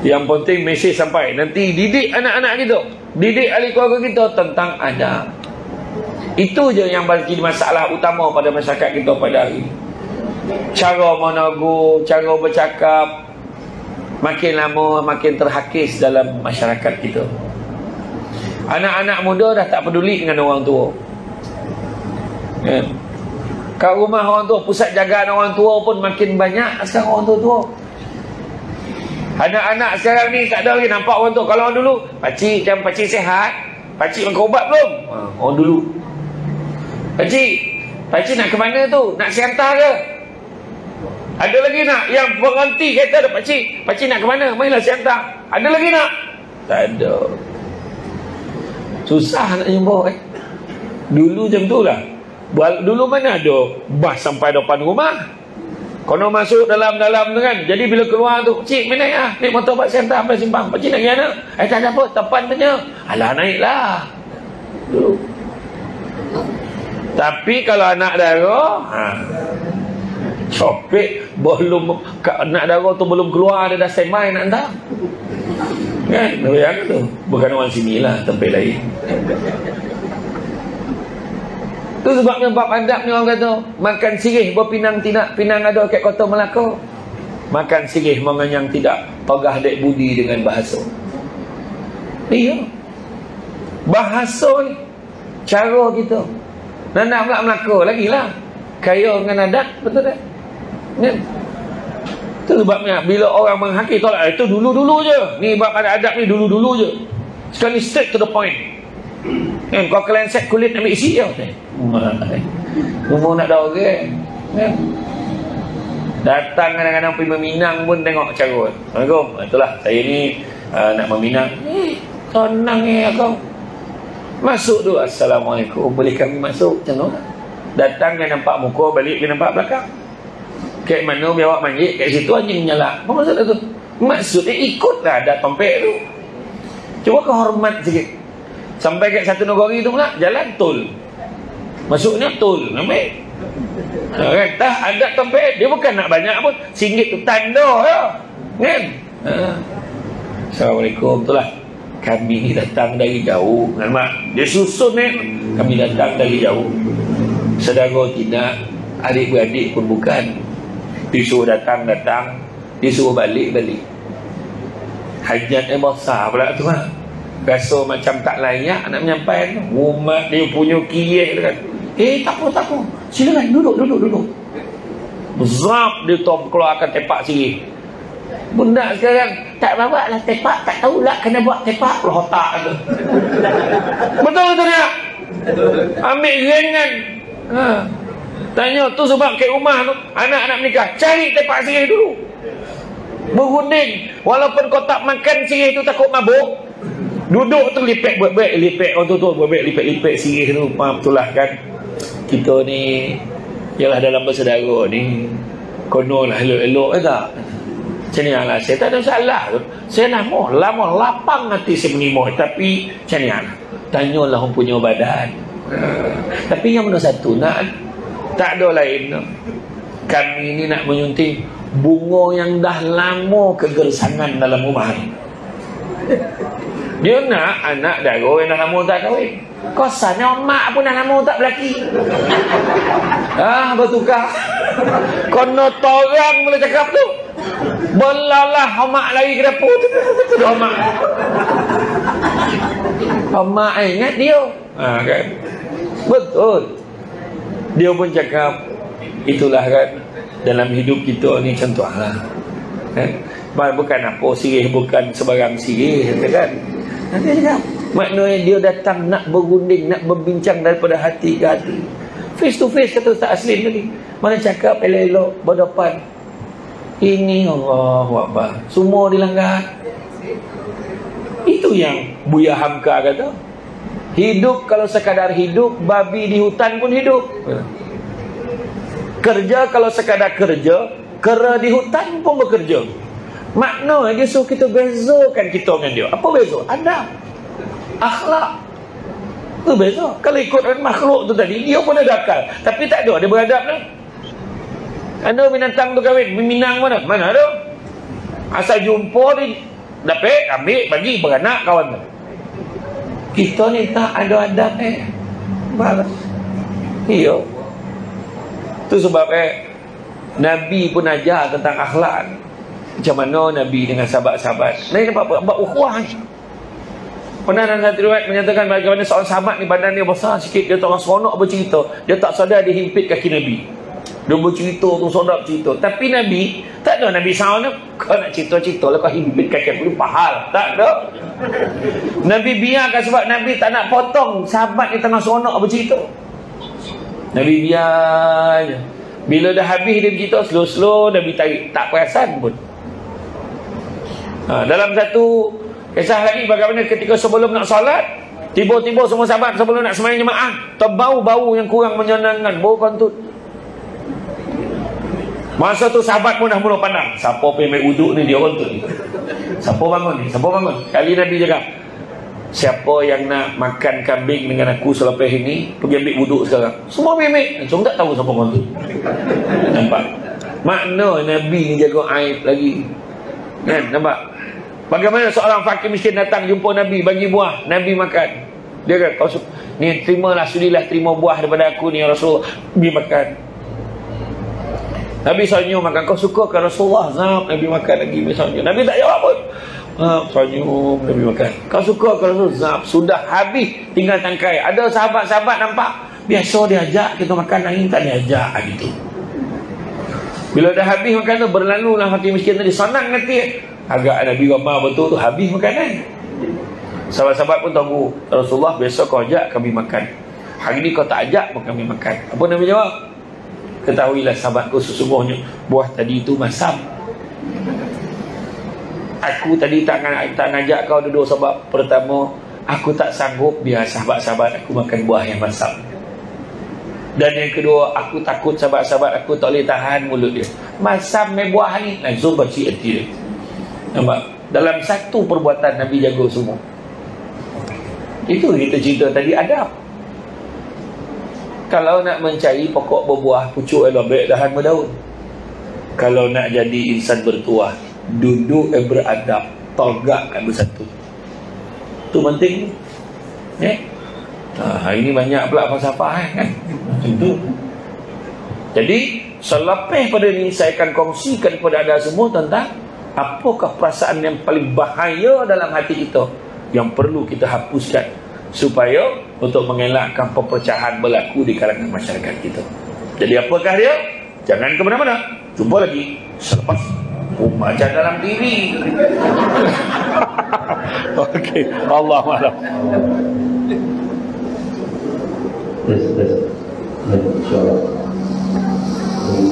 Yang penting mesej sampai. Nanti didik anak-anak kita, didik ahli keluarga kita tentang adab. Itu je yang bagi masalah utama pada masyarakat kita pada hari ini. Cara menegur, cara bercakap, makin lama makin terhakis dalam masyarakat kita. Anak-anak muda dah tak peduli dengan orang tua. Kat rumah orang tua, pusat jagaan orang tua pun makin banyak sekarang orang tua-tua. Anak-anak sekarang ni tak ada lagi nampak orang tua. Kalau orang dulu, pakcik kan, pakcik sihat, pakcik makan ubat belum? Orang dulu, pakcik nak ke mana tu? Nak siantar ke? Ada lagi nak yang berhenti kereta dah, pakcik nak ke mana? Mainlah siantar. Ada lagi nak? Tak ada. Susah nak jumpa Dulu macam tu lah. Dulu mana ada bas sampai depan rumah, kono masuk dalam-dalam tu kan. Jadi bila keluar tu, pakcik mana ya? Naik motor bak siantar sampai simpang. Pakcik nak pergi mana? Tak ada apa, depan tanya. Alah, naiklah dulu. Tapi kalau anak dara, copek belum, anak dara tu belum keluar, dia dah standby nak hantar kan. Yang tu bukan orang sini lah, tempat lain. Tu sebabnya bab adab ni orang kata, makan sirih berpinang tidak, pinang ada kat kota Melaka. Makan sirih mengenyang tidak, pegah dek budi dengan bahasa. Iya, bahasa ni cara kita. Dan nak pula Melaka lagi lah, kaya dengan adat, betul tak? Kan? Tu sebabnya bila orang menghakir, tolak itu dulu-dulu je. Ni bab adab ni dulu-dulu je. Sekali straight to the point. Kan, kau kelenset kulit ambil isi je. Umur nak dah orang kan? Datang kadang-kadang pergi meminang pun tengok cara. Assalamualaikum, itulah saya ni nak meminang. Tenang kau. Masuk tu, Assalamualaikum, boleh kami masuk? Macam mana? Datang dia nampak muka, balik dia nampak belakang. Kat mana biar awak manjit, kat situ anjing menyala. Apa maksud tu? Maksudnya ikutlah adat tompek tu. Cuba kau hormat sikit. Sampai kat satu negeri tu pula, jalan tol. Masuknya tol, nampak? Kan? Dah adat tompek, dia bukan nak banyak pun. RM1 tu tanda ya. Kan? Assalamualaikum, itulah. Kami ni datang dari jauh. Mak, dia susun ni. Kami datang dari jauh. Saudara tidak, adik-beradik pun bukan. Disuruh datang-datang, disuruh balik-balik. Hajat yang besar pula tu lah. Rasa macam tak layak nak menyampai tu. Umat dia punya kiyek tu kan. Tak apa. Silakan, duduk. Zap, dia keluarkan tepak sini. Bunda sekarang tak bawa lah tepak, tak tahulah kena buat tepak pula otak tu. Betul tak? Ambil ringan. Tanya tu sebab kat rumah tu anak nak menikah, cari tepak sirih dulu. Berunding. Walaupun kau tak makan sirih tu takut mabuk, duduk tu lipek baik-baik, lipek tu baik-baik, lipek sirih tu. Betul lah kan. Kita ni ialah dalam bersaudara ni, kono lah elok-elok tak. Macam ni lah, saya tak ada masalah. Saya lama lapang hati saya menerima. Tapi macam ni lah, tanyalah orang punya badan. Tapi yang mana satu nak, tak ada lain. Kami ni nak menyunting bunga yang dah lama kegersangan dalam rumah ni. Dia nak anak dara yang dah lama tak kahwin. Kosannya mak pun dah lama tak berlaki. Bertukar. Kono torang mula cakap tu. Belalah mak lari ke dapur tu. Mak. Mak ingat dia. Kan? Betul. Dia pun cakap, itulah kan, dalam hidup kita ni contohlah. Bukan apa sirih, bukan sebarang sirih kan. Nanti cakap, maknanya dia datang nak berunding, nak berbincang daripada hati ke hati. Face to face kata Ustaz Aslim tadi. Mana cakap elok-elok berdepan. Ini Allahu Akbar. Semua dilanggar. Itu yang Buya Hamka kata. Hidup kalau sekadar hidup, babi di hutan pun hidup. Kerja kalau sekadar kerja, kera di hutan pun bekerja. Makna dia suruh kita bezakan kita dengan dia. Apa beza? Adab, akhlak. Tu beza. Kalau ikut makhluk tu tadi, dia pun ada akal, tapi tak ada, dia beradab lah. Ada binatang tu kahwin, Minang mana? Mana ada? Asal jumpa ni, dapat, ambil, bagi, beranak kawan tu. Kita ni tak ada adab balas. Iya. Tu sebab Nabi pun ajar tentang akhlak. Macam mana Nabi dengan sahabat-sahabat. Nabi nampak buat ukhuwah. Pernah dalam satu riwayat menyatakan bagaimana seorang sahabat ni badan dia besar sikit, dia tak seronok bercerita, dia tak sadar dia himpit kaki Nabi. Dia bercerita tu sedap cerita. Tapi Nabi tak ada. Nabi SAW kau nak cerita-cerita lah, kau himpit kaki aku pahal. Tak ada. Nabi biarkan sebab Nabi tak nak potong sahabat ni tengah seronok bercerita. Nabi biar je. Bila dah habis dia bercerita, slow-slow Nabi tarik, tak perasan pun. Dalam satu kisah lagi, bagaimana ketika sebelum nak solat, tiba-tiba semua sahabat sebelum nak sembahyang jemaah terbau-bau yang kurang menyenangkan, bau kantut. Masa tu sahabat pun dah mula pandang, siapa pergi ambil wuduk ni, dia kantut ni. Siapa bangun ni? Siapa bangun? Kali Nabi cakap, siapa yang nak makan kambing dengan aku selepas ini, pergi ambil wuduk sekarang. Semua pergi ambil. Cuma tak tahu siapa kantut. Nampak? Makna Nabi ni jaga aib lagi. Kan? Nampak? Bagaimana seorang fakir miskin datang jumpa Nabi, bagi buah, Nabi makan. Dia kata, kau ni terimalah, sudilah terima buah daripada aku ni ya Rasulullah. Nabi makan. Nabi senyum makan. Kau suka ke Rasulullah? Zab. Nabi makan lagi. Nabi tak jawab pun. Senyum. Nabi makan. Kau suka ke Rasulullah? Zab. Sudah habis, tinggal tangkai. Ada sahabat-sahabat nampak, biasa diajak kita makan, lain tak diajak gitu. Bila dah habis makan tu, berlalulah fakir miskin tadi, senang hati. Agak Nabi ramah betul tu, habis makanan. Sahabat-sahabat pun tahu, Rasulullah besok kau ajak kami makan, hari ni kau tak ajak pun kami makan. Apa Nabi jawab? Ketahuilah sahabatku, sesungguhnya buah tadi itu masam. Aku tadi tak ngajak kau duduk sebab pertama, aku tak sanggup biar sahabat-sahabat aku makan buah yang masam. Dan yang kedua, aku takut sahabat-sahabat aku tak boleh tahan mulut dia. Masam buah ni, langsung bersih hati dia. Nampak? Dalam satu perbuatan Nabi jaga semua. Itu kita cerita tadi, adab. Kalau nak mencari pokok berbuah, pucuk baik dahan berdaun. Kalau nak jadi insan bertuah, duduk beradab, tegakkan bersatu. Itu penting. Hari ini banyak pula falsafah kan. Itu. Jadi selepas pada ini saya akan kongsikan kepada anda semua tentang apakah perasaan yang paling bahaya dalam hati kita yang perlu kita hapuskan supaya untuk mengelakkan perpecahan berlaku di kalangan masyarakat kita. Jadi apakah dia? Jangan ke mana-mana. Jumpa lagi selepas membaca dalam TV. Okey, Allahu a'lam. Insya-Allah. Okey.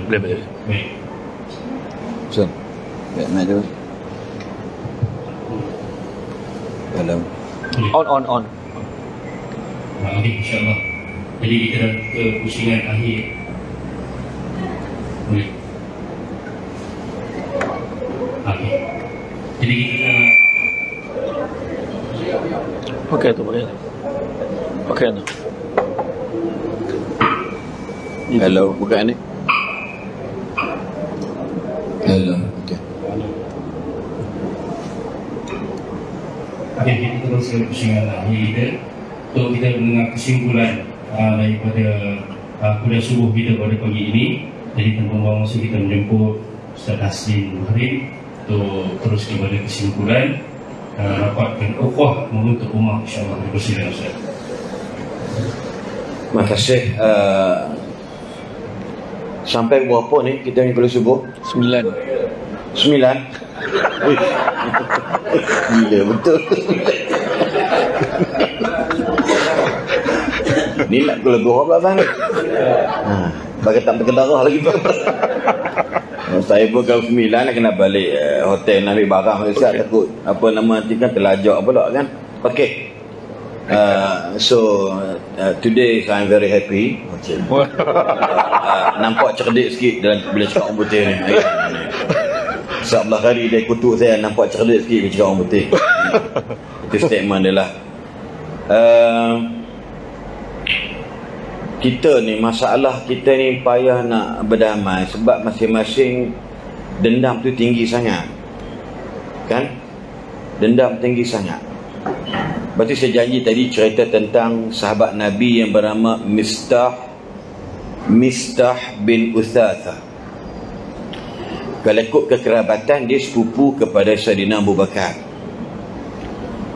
Boleh. Baik. Ustaz, nak tu. Hello. On. Okey, insyaAllah. Jadi kita dah ke pusingan akhir. Boleh. Okey. Jadi kita Pakai tu. Hello, buka ni. Hello. Okey. Okey, kita terus ke pusingan akhir kita. Untuk kita mendengar kesimpulan daripada kuliah subuh kita pada pagi ini. Jadi tanpa buang masa kita menjemput Ustaz Hasrin Muhrim untuk terus kepada kesimpulan rapatkan ukhuwah membentuk ummah, insyaAllah. Bersilakan Ustaz. Terima kasih. Sampai berapa ni kita ni kuliah subuh? 9. Gila betul. Ni nak keluar belakang ni. Bagi tak berkedarah lagi. Saya pun kalau 9 nak kena balik hotel nak ambil barang. Saya takut apa nama nanti kan terlajak pula kan. Okay. Today I'm very happy. Nampak cerdik sikit dalam bila cakap orang putih ni. Sebelah hari dia kutuk saya, nampak cerdik sikit bila cakap orang putih. Itu statement dia lah. Kita ni, masalah kita ni payah nak berdamai sebab masing-masing dendam tu tinggi sangat. Kan? Dendam tinggi sangat. Berarti saya janji tadi cerita tentang sahabat Nabi yang bernama Mistah bin Uthathah. Kalau ikut kekerabatan, dia sepupu kepada Sayyidina Abu Bakar.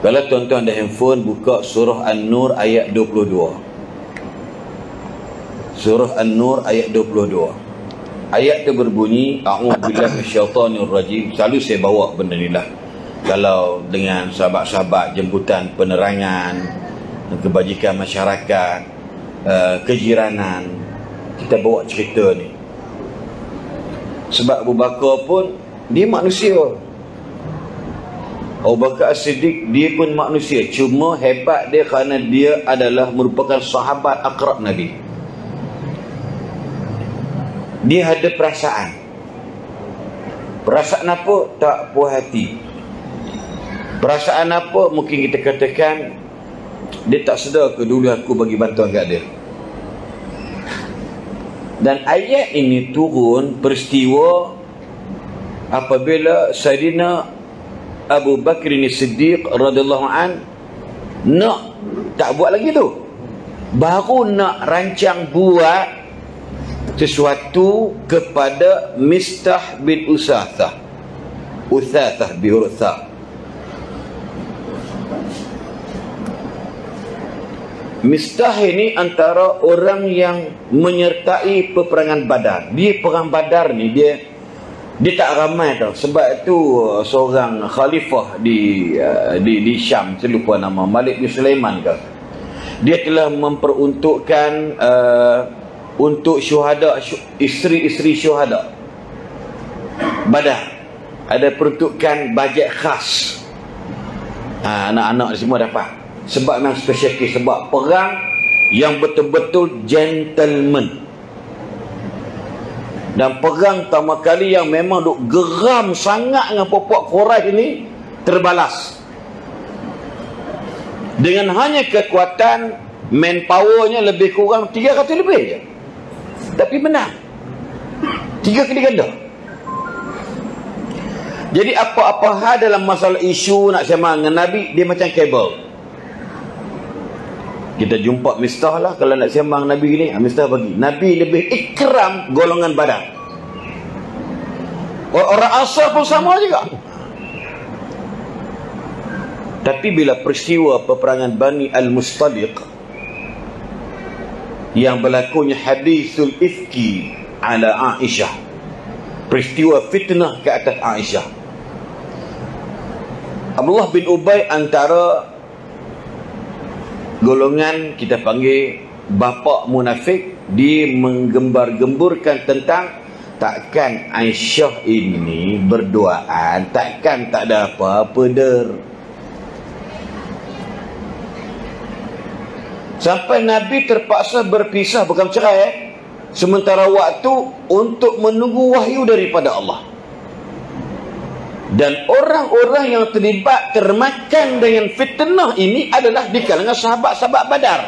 Kalau tuan-tuan ada handphone, buka surah An-Nur ayat 22. Surah An-Nur ayat 22. Ayat tu berbunyi, A'udzubillahi minasyaitonir rajim. Selalu saya bawa benda ni lah. Kalau dengan sahabat-sahabat jemputan penerangan, kebajikan masyarakat, kejiranan, kita bawa cerita ni. Sebab Abu Bakar pun dia manusia. Abu Bakar As-Siddiq dia pun manusia. Cuma hebat dia kerana dia adalah merupakan sahabat akrab Nabi. Dia ada perasaan. Perasaan apa? Tak puas hati. Perasaan apa? Mungkin kita katakan dia tak sedar ke dulu aku bagi bantuan kat dia. Dan ayat ini turun peristiwa apabila Sayyidina Abu Bakr As-Siddiq radhiyallahu an nak tak buat lagi tu. Baru nak rancang buat sesuatu kepada Mistah bin Uthathah bihuruf tha. Mistah ini antara orang yang menyertai peperangan Badar. Dia perang Badar ni dia tak ramai tau. Sebab itu seorang khalifah di Syam, saya lupa nama, Malik bin Sulaiman ke. Dia telah memperuntukkan untuk syuhada, isteri-isteri syuhada Badar. Ada peruntukan bajet khas. Anak-anak semua dapat. Sebab memang special case. Sebab perang yang betul-betul gentleman. Dan perang pertama kali yang memang duk geram sangat dengan puak-puak Quraisy ini terbalas. Dengan hanya kekuatan manpowernya lebih kurang 300 lebih je. Tapi menang 3 kali ganda. Jadi apa-apa hal dalam masalah isu nak sembang dengan Nabi, dia macam kabel. Kita jumpa Mistah lah. Kalau nak sembang Nabi ni, Mistah bagi. Nabi lebih ikram golongan Badar. Orang asal pun sama juga. Tapi bila peristiwa peperangan Bani Al-Mustaliq, yang berlakunya hadisul ifki ala Aisyah, peristiwa fitnah ke atas Aisyah. Abdullah bin Ubay antara golongan kita panggil bapa munafik. Dia menggembar-gemburkan tentang takkan Aisyah ini berduaan, takkan tak ada apa-apa der. Sampai Nabi terpaksa berpisah, bukan cerai, sementara waktu untuk menunggu wahyu daripada Allah. Dan orang-orang yang terlibat termakan dengan fitnah ini adalah di kalangan sahabat-sahabat Badar.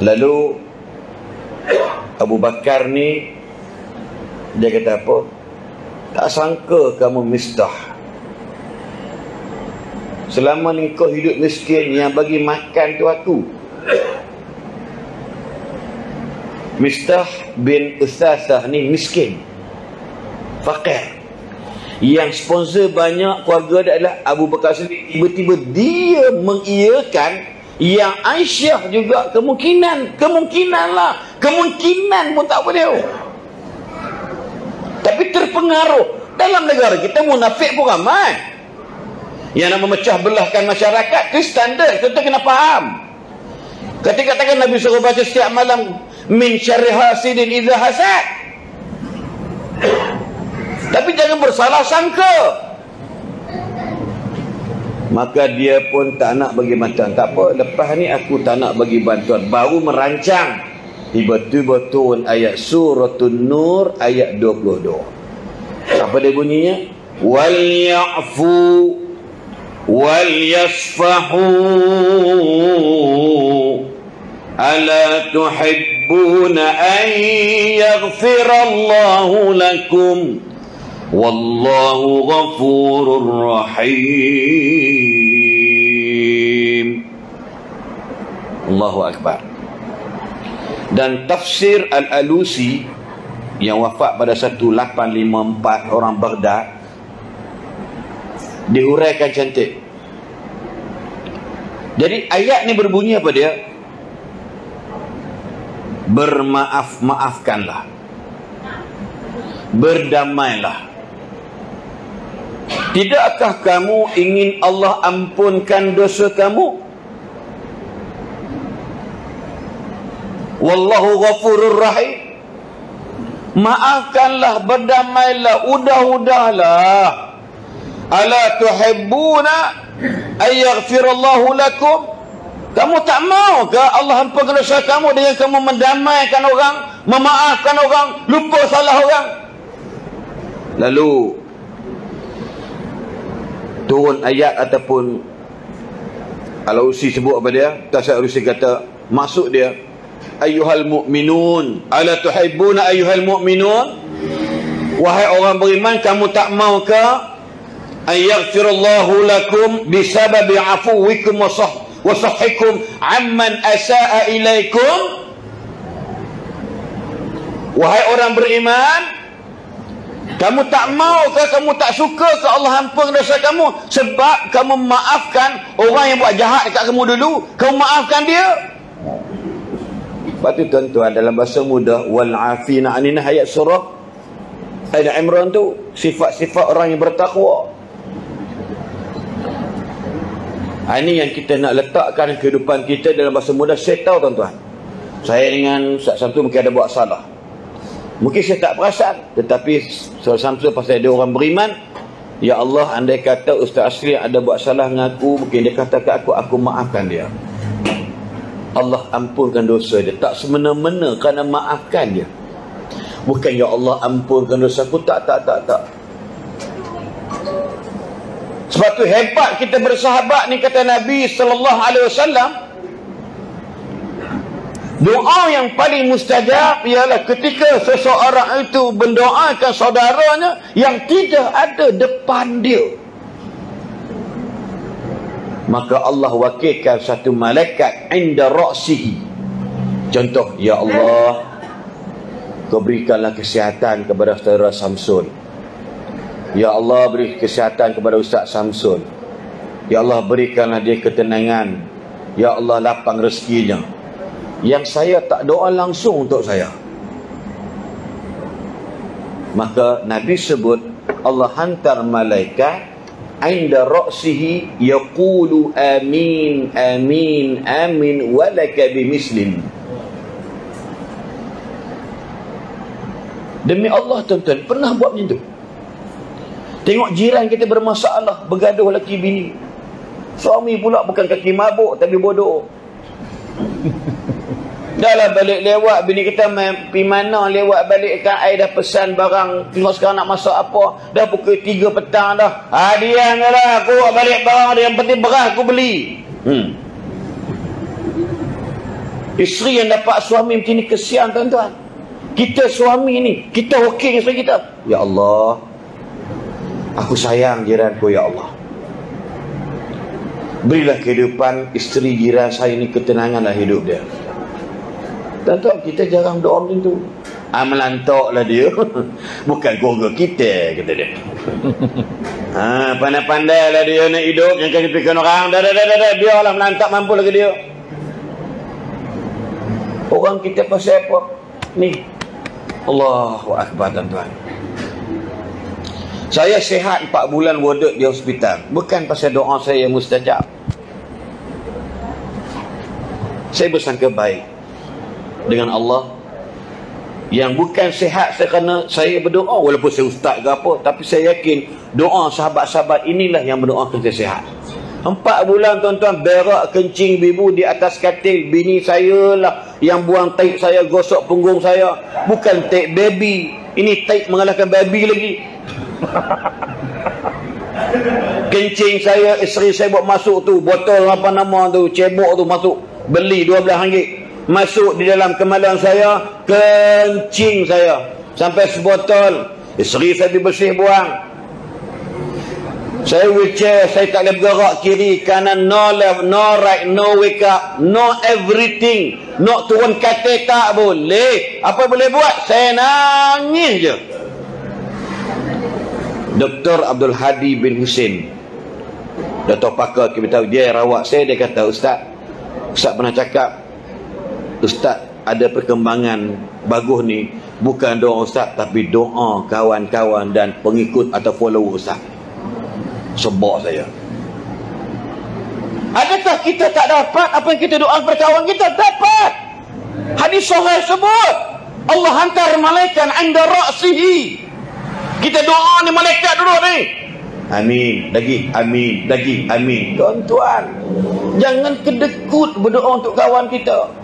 Lalu Abu Bakar ni dia kata apa? Tak sangka kamu Mistah, selama ni kau hidup miskin, yang bagi makan tu aku. Mistah bin Uthasah ni miskin, fakir. Yang sponsor banyak keluarga dia adalah Abu Bakar sendiri. Tiba-tiba dia mengiyakan yang Aisyah juga kemungkinan pun tak boleh. Tapi terpengaruh. Dalam negara kita munafik pun ramai. Yang nak memecah belahkan masyarakat, itu standard, kita kena faham. Ketika katakan Nabi suruh baca setiap malam min syarri hasidin idza hasad, tapi jangan bersalah sangka. Maka dia pun tak nak bagi bantuan. Tak apa, lepas ni aku tak nak bagi bantuan. Baru merancang, tiba-tiba turun ayat Suratun Nur ayat 22. Apa dia bunyinya? Wal ya'fu wal yasfahu ala tuhibbuna an yaghfirallahu lakum wallahu ghafurur rahim. Allahu Akbar. Dan tafsir Al-Alusi yang wafat pada 1854, orang Baghdad, dihuraikan cantik. Jadi ayat ni berbunyi apa dia? Bermaaf-maafkanlah, berdamailah. Tidakkah kamu ingin Allah ampunkan dosa kamu? Wallahu ghafurur rahim. Maafkanlah, berdamailah, udah-udahlah. Ala tuhibbuna ayaghfirallahu lakum. Kamu tak mau ke Allah ampunkan dosa kamu dengan kamu mendamaikan orang, memaafkan orang, lupa salah orang? Lalu turun ayat ataupun Al-Alusi sebut apa dia? Tafsir Al-Alusi kata, maksud dia, ayyuhal mu'minun, ala tuhibbuna ayyuhal mu'minun, wahai orang beriman, kamu tak mau ke ayaghfirallahu lakum bisababi afuwikum wa sahhikum amman asaa ilaikum. Wahai orang beriman, kamu tak mau ke, kamu tak suka ke Allah ampun dosa kamu sebab kamu maafkan orang yang buat jahat dekat kamu dulu, kamu maafkan dia. Sebab tu tuan-tuan, dalam bahasa mudah, wal afina anin, ayat surah Al-Imran tu sifat-sifat orang yang bertakwa. Ini yang kita nak letakkan kehidupan kita dalam bahasa mudah. Saya tahu tuan-tuan, saya dengan Ustaz Samsul mungkin ada buat salah, mungkin saya tak perasan, tetapi Ustaz Samsul pasal dia orang beriman, ya Allah, andai kata Ustaz Asri ada buat salah dengan aku, mungkin dia kata ke aku maafkan dia. Allah ampunkan dosa dia, tak semena-mena kerana maafkan dia. Bukan ya Allah ampunkan dosa aku, tak. Sebab tu hebat kita bersahabat ni, kata Nabi sallallahu alaihi wasallam, doa yang paling mustajab ialah ketika seseorang itu mendoakan saudaranya yang tidak ada depan dia, maka Allah wakilkan satu malaikat inda ra'sihi. Contoh, ya Allah, kau berikanlah kesihatan kepada saudara Samsul. Ya Allah, beri kesihatan kepada Ustaz Samsul. Ya Allah, berikanlah dia ketenangan. Ya Allah, lapang rezekinya. Yang saya tak doa langsung untuk saya. Maka Nabi sebut, Allah hantar malaikat inda ra'sihi yaqulu amin amin amin walaka bimislim. Demi Allah tuan-tuan, pernah buat macam tu? Tengok jiran kita bermasalah, bergaduh laki bini. Suami pula bukan kaki mabuk tapi bodoh. Dah lah balik lewat, bini kita pergi mana lewat balik kan, I dah pesan barang, tengok sekarang nak masak apa, dah pukul 3 petang dah. Diam lah, aku buat balik barang dia, yang penting beras aku beli. Isteri yang dapat suami macam ni kesian tuan-tuan. Kita suami ni, kita okey isteri kita. Ya Allah, aku sayang jiranku, ya Allah. Berilah kehidupan isteri jiran saya ni ketenanganlah hidup dia. Tuan-tuan, kita jarang doa macam tu. Melantaklah dia. Bukan keluarga kita, kata dia. Pandai-pandai lah dia nak hidup, yang kena fikirkan orang. Dah. Biarlah melantak, mampu lagi dia. Orang kita pasal apa? Ni. Allahu Akbar, tuan-tuan. Saya sihat 4 bulan warded di hospital. Bukan pasal doa saya yang mustajab. Saya bersangka baik dengan Allah. Yang bukan sihat kerana saya berdoa, walaupun saya ustaz ke apa, tapi saya yakin doa sahabat-sahabat inilah yang berdoakan saya sihat. 4 bulan tuan-tuan berak kencing bibu di atas katil. Bini saya lah yang buang tape saya, gosok punggung saya. Bukan tape baby, ini tape mengalahkan baby lagi. Kencing saya, isteri saya buat masuk tu, botol apa nama tu, cebok tu masuk, beli RM12, masuk di dalam kemaluan saya, kencing saya sampai sebotol. Isteri saya bersih buang. Saya wheelchair, saya tak boleh bergerak kiri kanan, no left, no right, no wake up, no everything. Nak turun katil tak boleh. Apa boleh buat? Saya nangis je. Dr. Abdul Hadi bin Husin, Dr. Pakar, kita tahu dia rawat saya. Dia kata, Ustaz pernah cakap, Ustaz ada perkembangan bagus ni, bukan doa Ustaz, tapi doa kawan-kawan dan pengikut atau follower Ustaz. Sebab saya, adakah kita tak dapat apa yang kita doa kepada kawan kita? Dapat. Hadis sahih sebut, Allah hantar malaikat inda ra'sihi. Kita doa ni, malaikat duduk ni, amin lagi, amin lagi, amin. Tuan-tuan, jangan kedekut berdoa untuk kawan kita.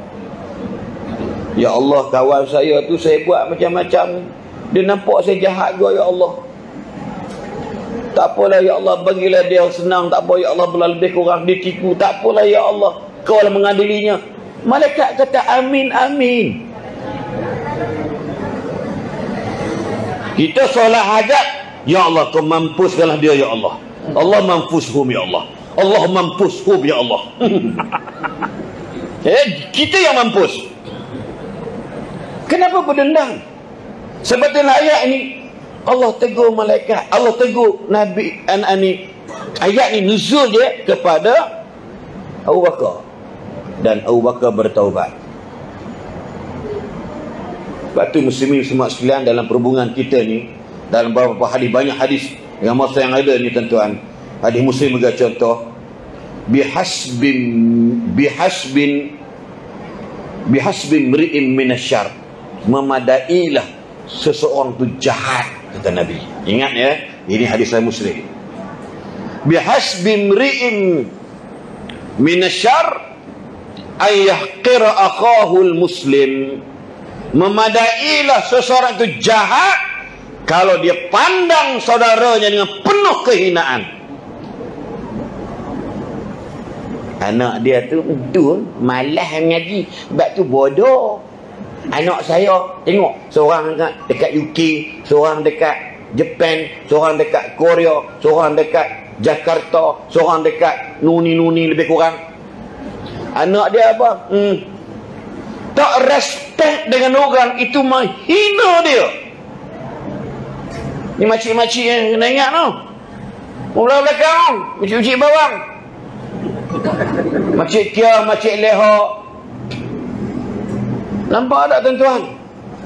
Ya Allah, kawan saya tu saya buat macam-macam, dia nampak saya jahat juga, ya Allah. Tak apalah ya Allah, bagilah dia senang. Tak apa ya Allah, belah lebih kurang ditipu. Tak apalah ya Allah, kau lah mengadilinya. Malaikat kata amin, amin. Kita solat hajat, ya Allah kau mampuskanlah dia ya Allah. Allah mampushum ya Allah. Allah mampushum ya Allah. Kita yang mampus. Kenapa berdendam? Sebab dalam ayat ini Allah tegur malaikat, Allah tegur Nabi ani. Ayat ni nuzul je kepada Abu Bakar, dan Abu Bakar bertaubat. Sebab tu muslimin semua sekalian, dalam perhubungan kita ni, dalam beberapa hadis, banyak hadis yang masa yang ada ni tuan-tuan, hadis Muslim bagi contoh, bihasbin mri'in minasyar, memadailah seseorang tu jahat, kata Nabi. Ingat ya, ini hadis Muslim. Bihasbi mri'in minasyar ayyahqira akhahul muslim, memadailah seseorang itu jahat kalau dia pandang saudaranya dengan penuh kehinaan. Anak dia tu malas mengaji, sebab tu bodoh. Anak saya tengok, seorang dekat UK, seorang dekat Japan, seorang dekat Korea, seorang dekat Jakarta, seorang dekat nuni lebih kurang. Anak dia apa? Tak respect dengan orang, itu menghina dia. Ni makcik-makcik yang kena ingat tau. Mula belakang, makcik-makcik bawang. Makcik Kia, Makcik Leha. Nampak tak tuan-tuan?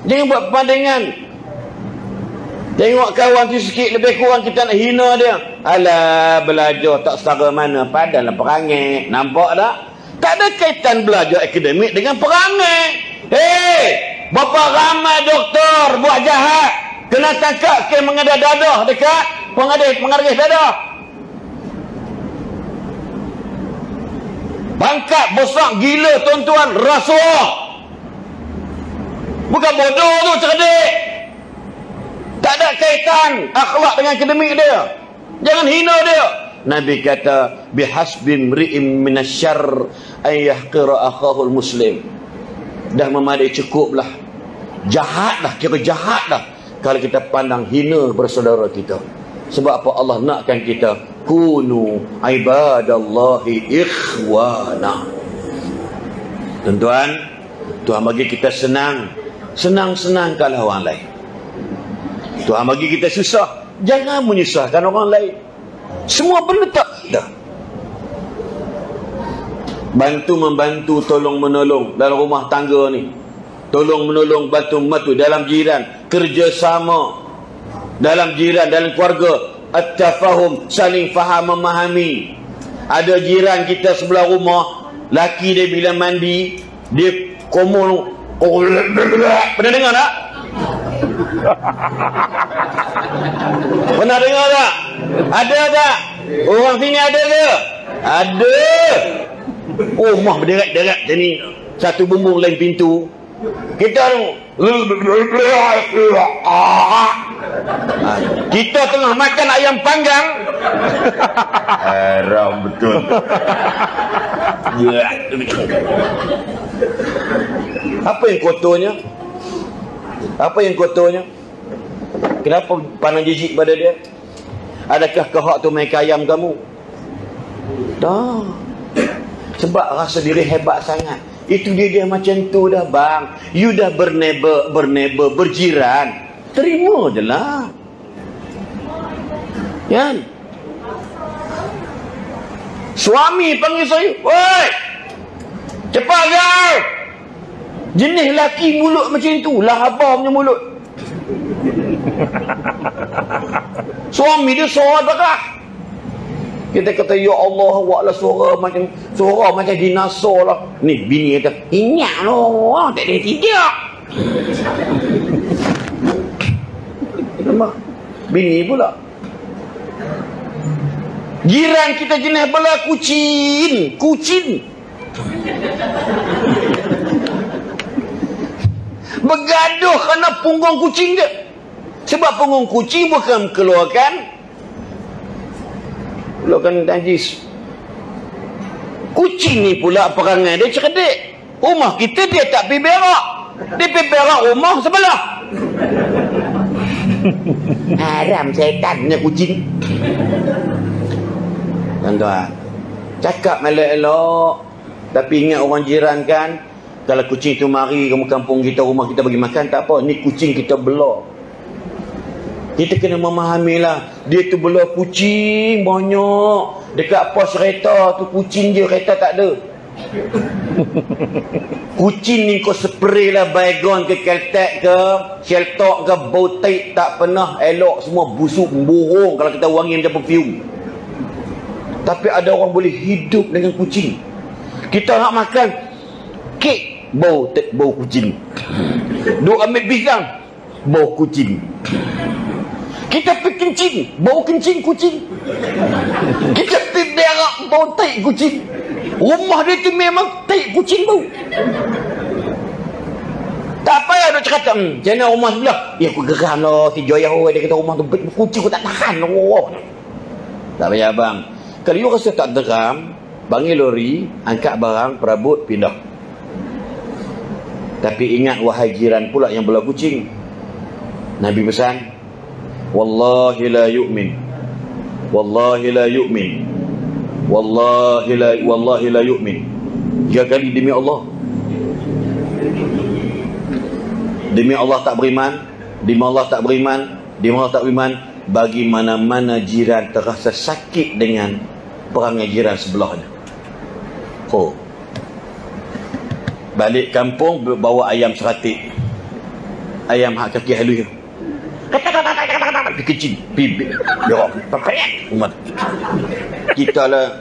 Jangan buat perbandingan. Tengok kawan tu sikit lebih kurang kita nak hina dia. Alah, belajar tak setara mana, padahal perangai. Nampak tak? Tak ada kaitan belajar akademik dengan perangai. Hei, berapa ramai doktor buat jahat, kena tangkap kes mengadah dadah dekat pengadis dadah. Pangkat besar gila tuan-tuan, rasuah. Bukan bodoh tu, cerdik. Tak ada kaitan akhlak dengan akademik dia. Jangan hina dia. Nabi kata, bihasbi mri'im minasyarr an yahqira akhahul muslim. Dah memadai cukuplah. Jahatlah, kira jahatlah kalau kita pandang hina bersaudara kita. Sebab apa? Allah nakkan kita kunu ibadallahi ikhwana. Tuan-tuan, Tuhan bagi kita senang-senangkan orang lain. Tuhan bagi kita susah, jangan menyusahkan orang lain. Semua benda tak dah. Bantu-membantu, tolong-menolong dalam rumah tangga ni. Tolong-menolong, bantu-membantu dalam jiran. Kerjasama dalam jiran, dalam keluarga. At-tafahum, saling faham, memahami. Ada jiran kita sebelah rumah, laki dia bila mandi, dia komol. Pernah dengar tak? Pernah dengar tak? Ada tak? Orang sini ada ke? Ada. Oh, mah berderak-derak macam ni. Satu bumbung lain pintu. Kita kita tengah makan ayam panggang. Haram betul. Apa yang kotornya? Apa yang kotornya? Kenapa pandang jijik pada dia? Adakah kehak tu main ayam kamu? Tak. Sebab rasa diri hebat sangat. Itu dia macam tu dah bang. You dah berneighbor, berjiran. Terima je lah. Kan? Suami panggil saya, "Woi, cepat kau." Jenis laki mulut macam tu, lahabah punya mulut. Suami dia suara dekah. Kita kata, ya Allah, awaklah suara macam dinosaur lah. Ni bini kata, ingat lah, tak ada tidak. Nampak? Bini pula. Jiran kita jenis belah kucing. Bergaduh kerana punggung kucing dia. Sebab punggung kucing bukan keluarkan najis. Kucing ni pula perangai dia cerdik. Rumah kita dia tak pergi berak. Dia pergi berak rumah sebelah. Haram setannya kucing. Tuan-tuan, cakap elok-elok, tapi ingat orang jiran kan. Kalau kucing tu mari ke kampung kita, rumah kita bagi makan, tak apa. Ni kucing kita belah. Kita kena memahamilah. Dia tu belah kucing banyak. Dekat pos kereta tu kucing je, kereta tak ada. Kucing ni kau spray lah baygon ke Caltech ke Sheltok ke Boutique, tak pernah elok. Semua busuk, burung kalau kita wangi macam perfume. Tapi ada orang boleh hidup dengan kucing. Kita nak makan kek, bau kucing. Duk ambil pisang, bau kucing. Kita pergi kencing, bau kencing kucing. Kita pergi berak, bau tai kucing. Rumah dia tu memang tai kucing bau. Tak payah nak cakap, macam mana rumah sebelah? Ya, aku geram lah, si Joyah, dia kata rumah tu kucing aku tak tahan lah. Tak payah bang. Kalau you rasa tak geram, panggil lori, angkat barang, perabot, pindah. Tapi ingat wahai jiran pula yang belah kucing. Nabi pesan, wallahi la yu'min. Wallahi la yu'min. Wallahi la yu'min. 3 kali demi Allah. Demi Allah tak beriman. Demi Allah tak beriman. Demi Allah tak beriman. Bagi mana-mana jiran terasa sakit dengan perangai jiran sebelahnya. Oh, balik kampung bawa ayam seratik, ayam hak kaki halus kecil bibit ya umat kita lah.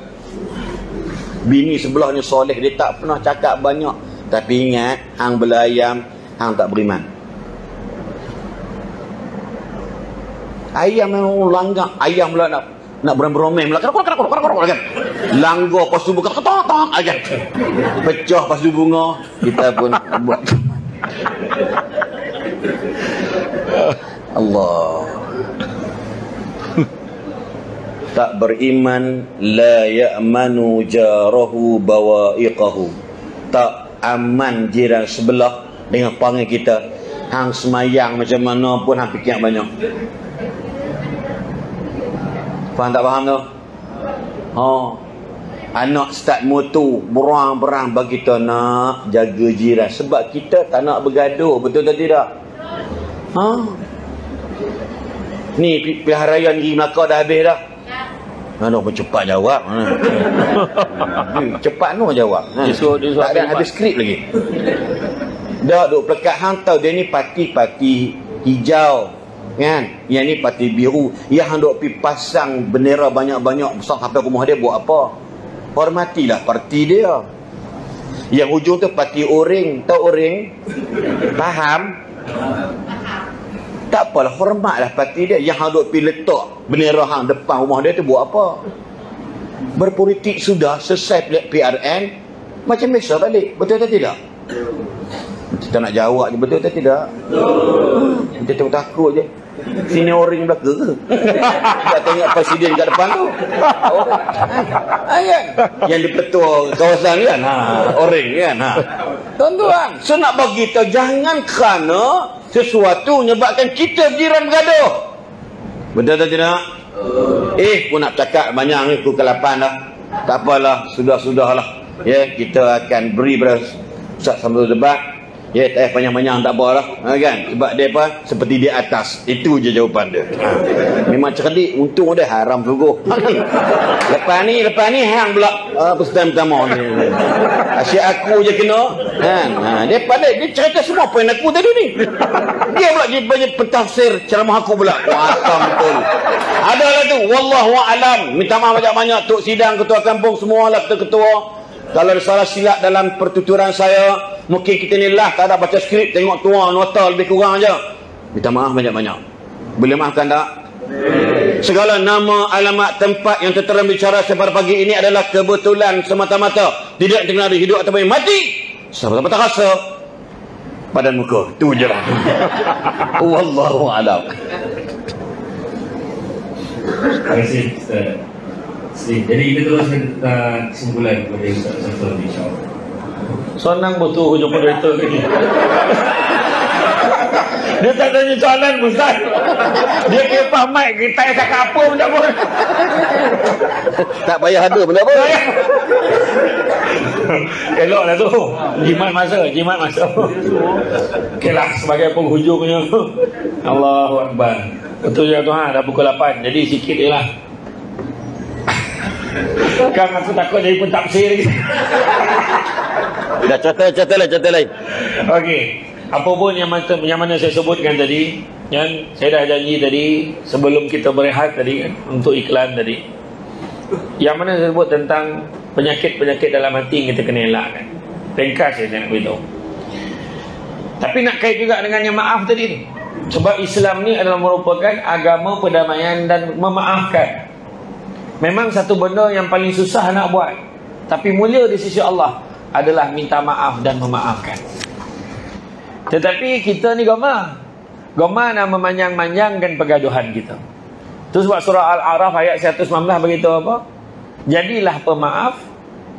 Bini sebelahnya soleh, dia tak pernah cakap banyak, tapi ingat hang bela ayam, hang tak beriman. Ayam memang langgak, ayam pula nak beromeh pula kan. Langgar pas tu buka ketok aja. Pecah pas tu bunga, kita pun buat. Allah. Tak beriman, la ya'manu jarahu bawa'iqahu. Tak aman jiran sebelah dengan panggil kita. Hang semayang macam mana pun hang fikir banyak. Faham tak faham tu? Anak start motor berang-berang bagi kita nak jaga jiran sebab kita tak nak bergaduh, betul tak tidak? Ni pilihan raya negeri Melaka dah habis dah. Mana pun cepat jawab. Cepat no jawab. Tak ada habis skrip lagi. Dah duk pelekat hang tahu dia ni parti hijau kan. Yang ni parti biru. Yang hang duk pi pasang bendera banyak-banyak besar sampai rumah dia buat apa? Hormatilah parti dia. Yang hujung tu parti orang. Tahu orang? Faham? Tak apalah, hormatlah parti dia. Yang hang duk pi letak bendera hang depan rumah dia tu buat apa? Berpolitik sudah selesai PRN, macam biasa balik. Betul atau tidak? Kita nak jawab je, betul atau tidak? Kita takut je. Sini orang belakang ke? Tak tengok presiden kat depan tu. Kan? Yang di petua kawasan kan? Orang kan? Tuan-tuan, saya nak bagi tahu, jangan kerana sesuatu menyebabkan kita jiran bergaduh. Betul atau tidak? Aku nak cakap banyak ni, aku ke-8 dah. Tak apalah, sudah-sudahlah. Ya, kita akan beri pada Ustaz Samsul Debat. Ya, tak panjang-panjang tak apalah. Kan? Sebab dia apa? Seperti di atas. Itu je jawapan dia. Memang cerdik. Untung dia haram sungguh. Lepas ni hang pula peserta pertama ni. Asyik aku je kena. Kan? Dia pandai. Dia cerita semua poin aku tadi ni. Dia pula dia banyak pentafsir ceramah aku pula. Asam betul. Ada lah tu. Wallahu a'lam. Minta maaf banyak-banyak. Tok sidang, ketua kampung, semualah ketua-ketua. Kalau ada salah silap dalam pertuturan saya, mungkin kita ni lah tak ada baca skrip, tengok tua nota lebih kurang aja. Minta maaf banyak-banyak. Boleh maafkan tak? Segala nama, alamat, tempat yang tertera bicara pada pagi ini adalah kebetulan semata-mata. Tidak terkena hidup atau mati. Semata-mata rasa badan muka. Itu je lah. Wallahu a'lam. Terima kasih Ustaz. Jadi kita teruskan kesimpulan kepada Ustaz Samsul, insyaAllah. Senang betul hujung moderator ni. Dia tak tanya soalan Ustaz. Dia kepah mic, kita cakap apa pun tak boleh. Tak payah ada pun tak apa. Eloklah tu. Jimat masa. Okeylah, sebagai penghujungnya. Allahu Akbar. Betul je Tuhan, dah pukul 8. Jadi sikit je lah. Kan aku takut jadi pun tafsir lagi. Dah cerita lain. Okey. Apa pun yang mana saya sebutkan tadi, yang saya dah janji tadi sebelum kita berehat tadi kan, untuk iklan tadi. Yang mana saya sebut tentang penyakit-penyakit dalam hati yang kita kena elakkan. Ringkas saya nak beritahu. Tapi nak kait juga dengan yang maaf tadi ni. Sebab Islam ni adalah merupakan agama perdamaian dan memaafkan. Memang satu benda yang paling susah nak buat, tapi mulia di sisi Allah adalah minta maaf dan memaafkan. Tetapi kita ni goma nak memanjang-manjangkan pergaduhan kita. Itu sebab surah Al-A'raf ayat 119 beritahu apa? Jadilah pemaaf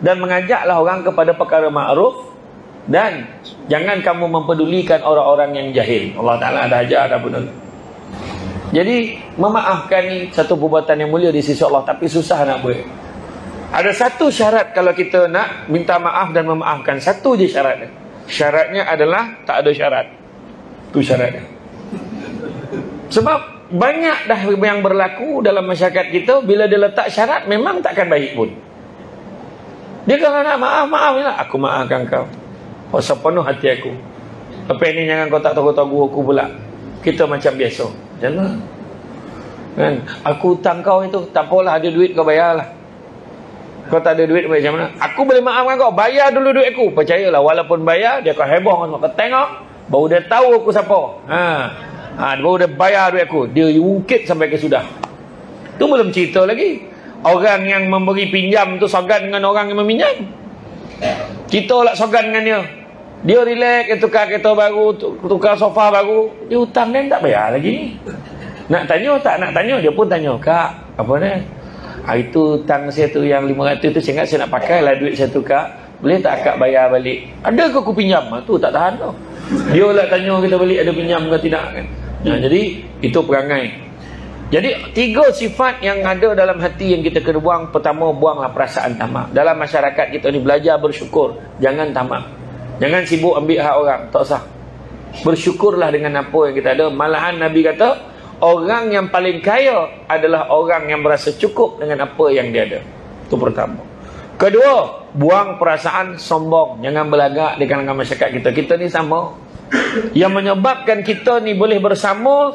dan mengajaklah orang kepada perkara ma'ruf, dan jangan kamu mempedulikan orang-orang yang jahil. Allah Ta'ala ada ajar ada pun. Jadi memaafkan ni satu perbuatan yang mulia di sisi Allah, tapi susah nak buat. Ada satu syarat kalau kita nak minta maaf dan memaafkan, satu je syaratnya. Syaratnya adalah tak ada syarat. Itu syaratnya. Sebab banyak dah yang berlaku dalam masyarakat kita, bila dia letak syarat memang takkan baik pun. Dia kalau nak maaf je lah. Aku maafkan kau. Oh, sepenuh hati aku. Lepas ni jangan kau tak tahu-tahu aku pula. Kita macam biasa. Jangan. Kan? Aku hutang kau itu, tak apalah, ada duit kau bayarlah. Kau tak ada duit macam mana? Aku boleh maafkan kau, bayar dulu duit aku. Percayalah, walaupun bayar, dia akan heboh. Kau tengok, baru dia tahu aku siapa. Baru dia bayar duit aku. Dia ungkit sampai ke sudah. Tu belum cerita lagi. Orang yang memberi pinjam tu sogan dengan orang yang meminjam. Kita lah sogan dengan dia. Dia relax, dia tukar kereta baru, tukar sofa baru. Dia hutang dia tak bayar lagi. Nak tanya tak nak tanya, dia pun tanya, Kak, apa ni? Itu hutang saya tu yang 500 tu, saya ingat saya nak pakai lah duit saya tu, Kak. Boleh tak Kak bayar balik? Ada ke aku pinjam? Tu tak tahan tu. Dia lah tanya kita balik ada pinjam ke tidak kan? Jadi itu perangai. Jadi 3 sifat yang ada dalam hati yang kita kena buang. Pertama, buanglah perasaan tamak. Dalam masyarakat kita ni belajar bersyukur. Jangan tamak. Jangan sibuk ambil hak orang. Tak usah. Bersyukurlah dengan apa yang kita ada. Malahan Nabi kata, orang yang paling kaya adalah orang yang merasa cukup dengan apa yang dia ada. Itu pertama. Kedua, buang perasaan sombong. Jangan berlagak di kalangan masyarakat kita. Kita ni sama. Yang menyebabkan kita ni boleh bersama,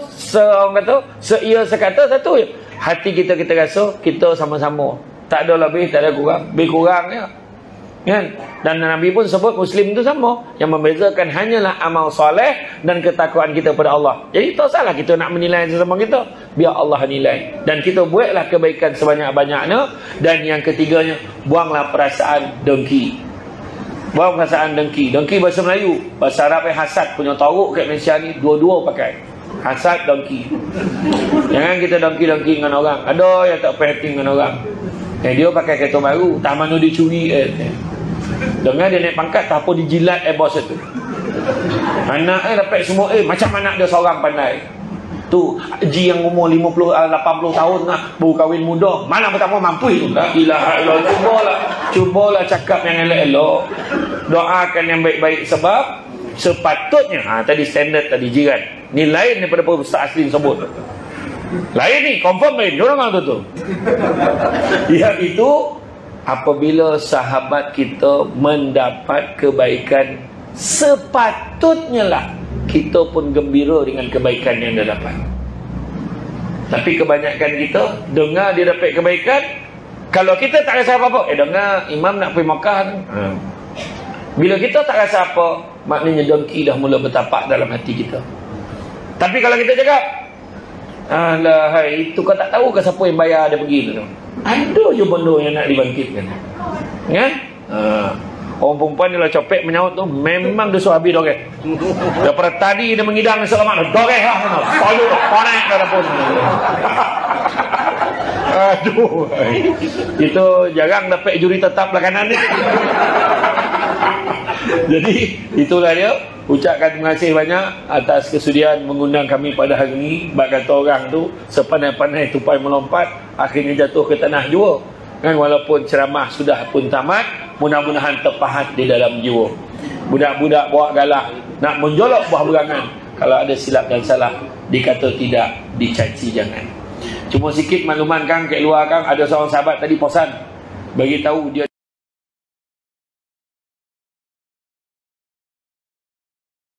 seia sekata satu je. Hati kita rasa kita sama-sama. Tak ada lebih, tak ada kurang. Lebih kurang je. Kan? Dan Nabi pun sebut Muslim itu sama. Yang membezakan hanyalah amal soleh dan ketakwaan kita pada Allah. Jadi tak salah kita nak menilai sesama kita. Biar Allah nilai. Dan kita buatlah kebaikan sebanyak-banyaknya. Dan yang ketiganya, buanglah perasaan dengki. Buang perasaan dengki. Dengki bahasa Melayu. Bahasa Arab hasad. Punya tauruk kat Malaysia ni dua-dua pakai. Hasad, dengki. Jangan kita dengki-dengki dengan orang. Ada yang tak perhati dengan orang. Dia pakai kereta baru, tak mana dia curi. Dengar dia naik pangkat, tak apa dijilat bos itu. Anak dapat semua macam anak dia seorang pandai. Tu Haji yang umur 80 tahun lah, baru kahwin muda. Mana pertama mampu itu? La ilaha illallah. Cubalah cakap yang elok-elok. Doakan yang baik-baik sebab sepatutnya tadi standard tadi jiran. Ni lain daripada Ustaz Aslin sebut. Lain ni, confirm lain. Diorang tu. Iaitu apabila sahabat kita mendapat kebaikan, sepatutnya lah kita pun gembira dengan kebaikan yang dia dapat. Tapi kebanyakan kita dengar dia dapat kebaikan, kalau kita tak rasa apa-apa, dengar imam nak pergi Makkah. Bila kita tak rasa apa, maknanya dengki dah mula bertapak dalam hati kita. Tapi kalau kita cakap, alah, itu kau tak tahu ke siapa yang bayar dia pergi tu? Ada je benda yang nak dibangkitkan. Kan? Orang perempuan dia lah copek menyaut tu, memang dia suruh habis doreh. Daripada tadi dia mengidang selamat, doreh lah. Tolong, konek dah pun. Aduh. Itu jarang dapat juri tetap belakangan ni. Jadi itulah dia. Ucapkan terima kasih banyak atas kesudian mengundang kami pada hari ini. Bak kata orang tu, sepandai-pandai tupai melompat, akhirnya jatuh ke tanah jua. Kan, walaupun ceramah sudah pun tamat, mudah-mudahan terpahat di dalam jiwa. Budak-budak bawa galah nak menjolok buah berangan. Kalau ada silap dan salah, dikata tidak, dicaci jangan. Cuma sikit makluman Kang, kat luar Kang, ada seorang sahabat tadi posan bagi tahu dia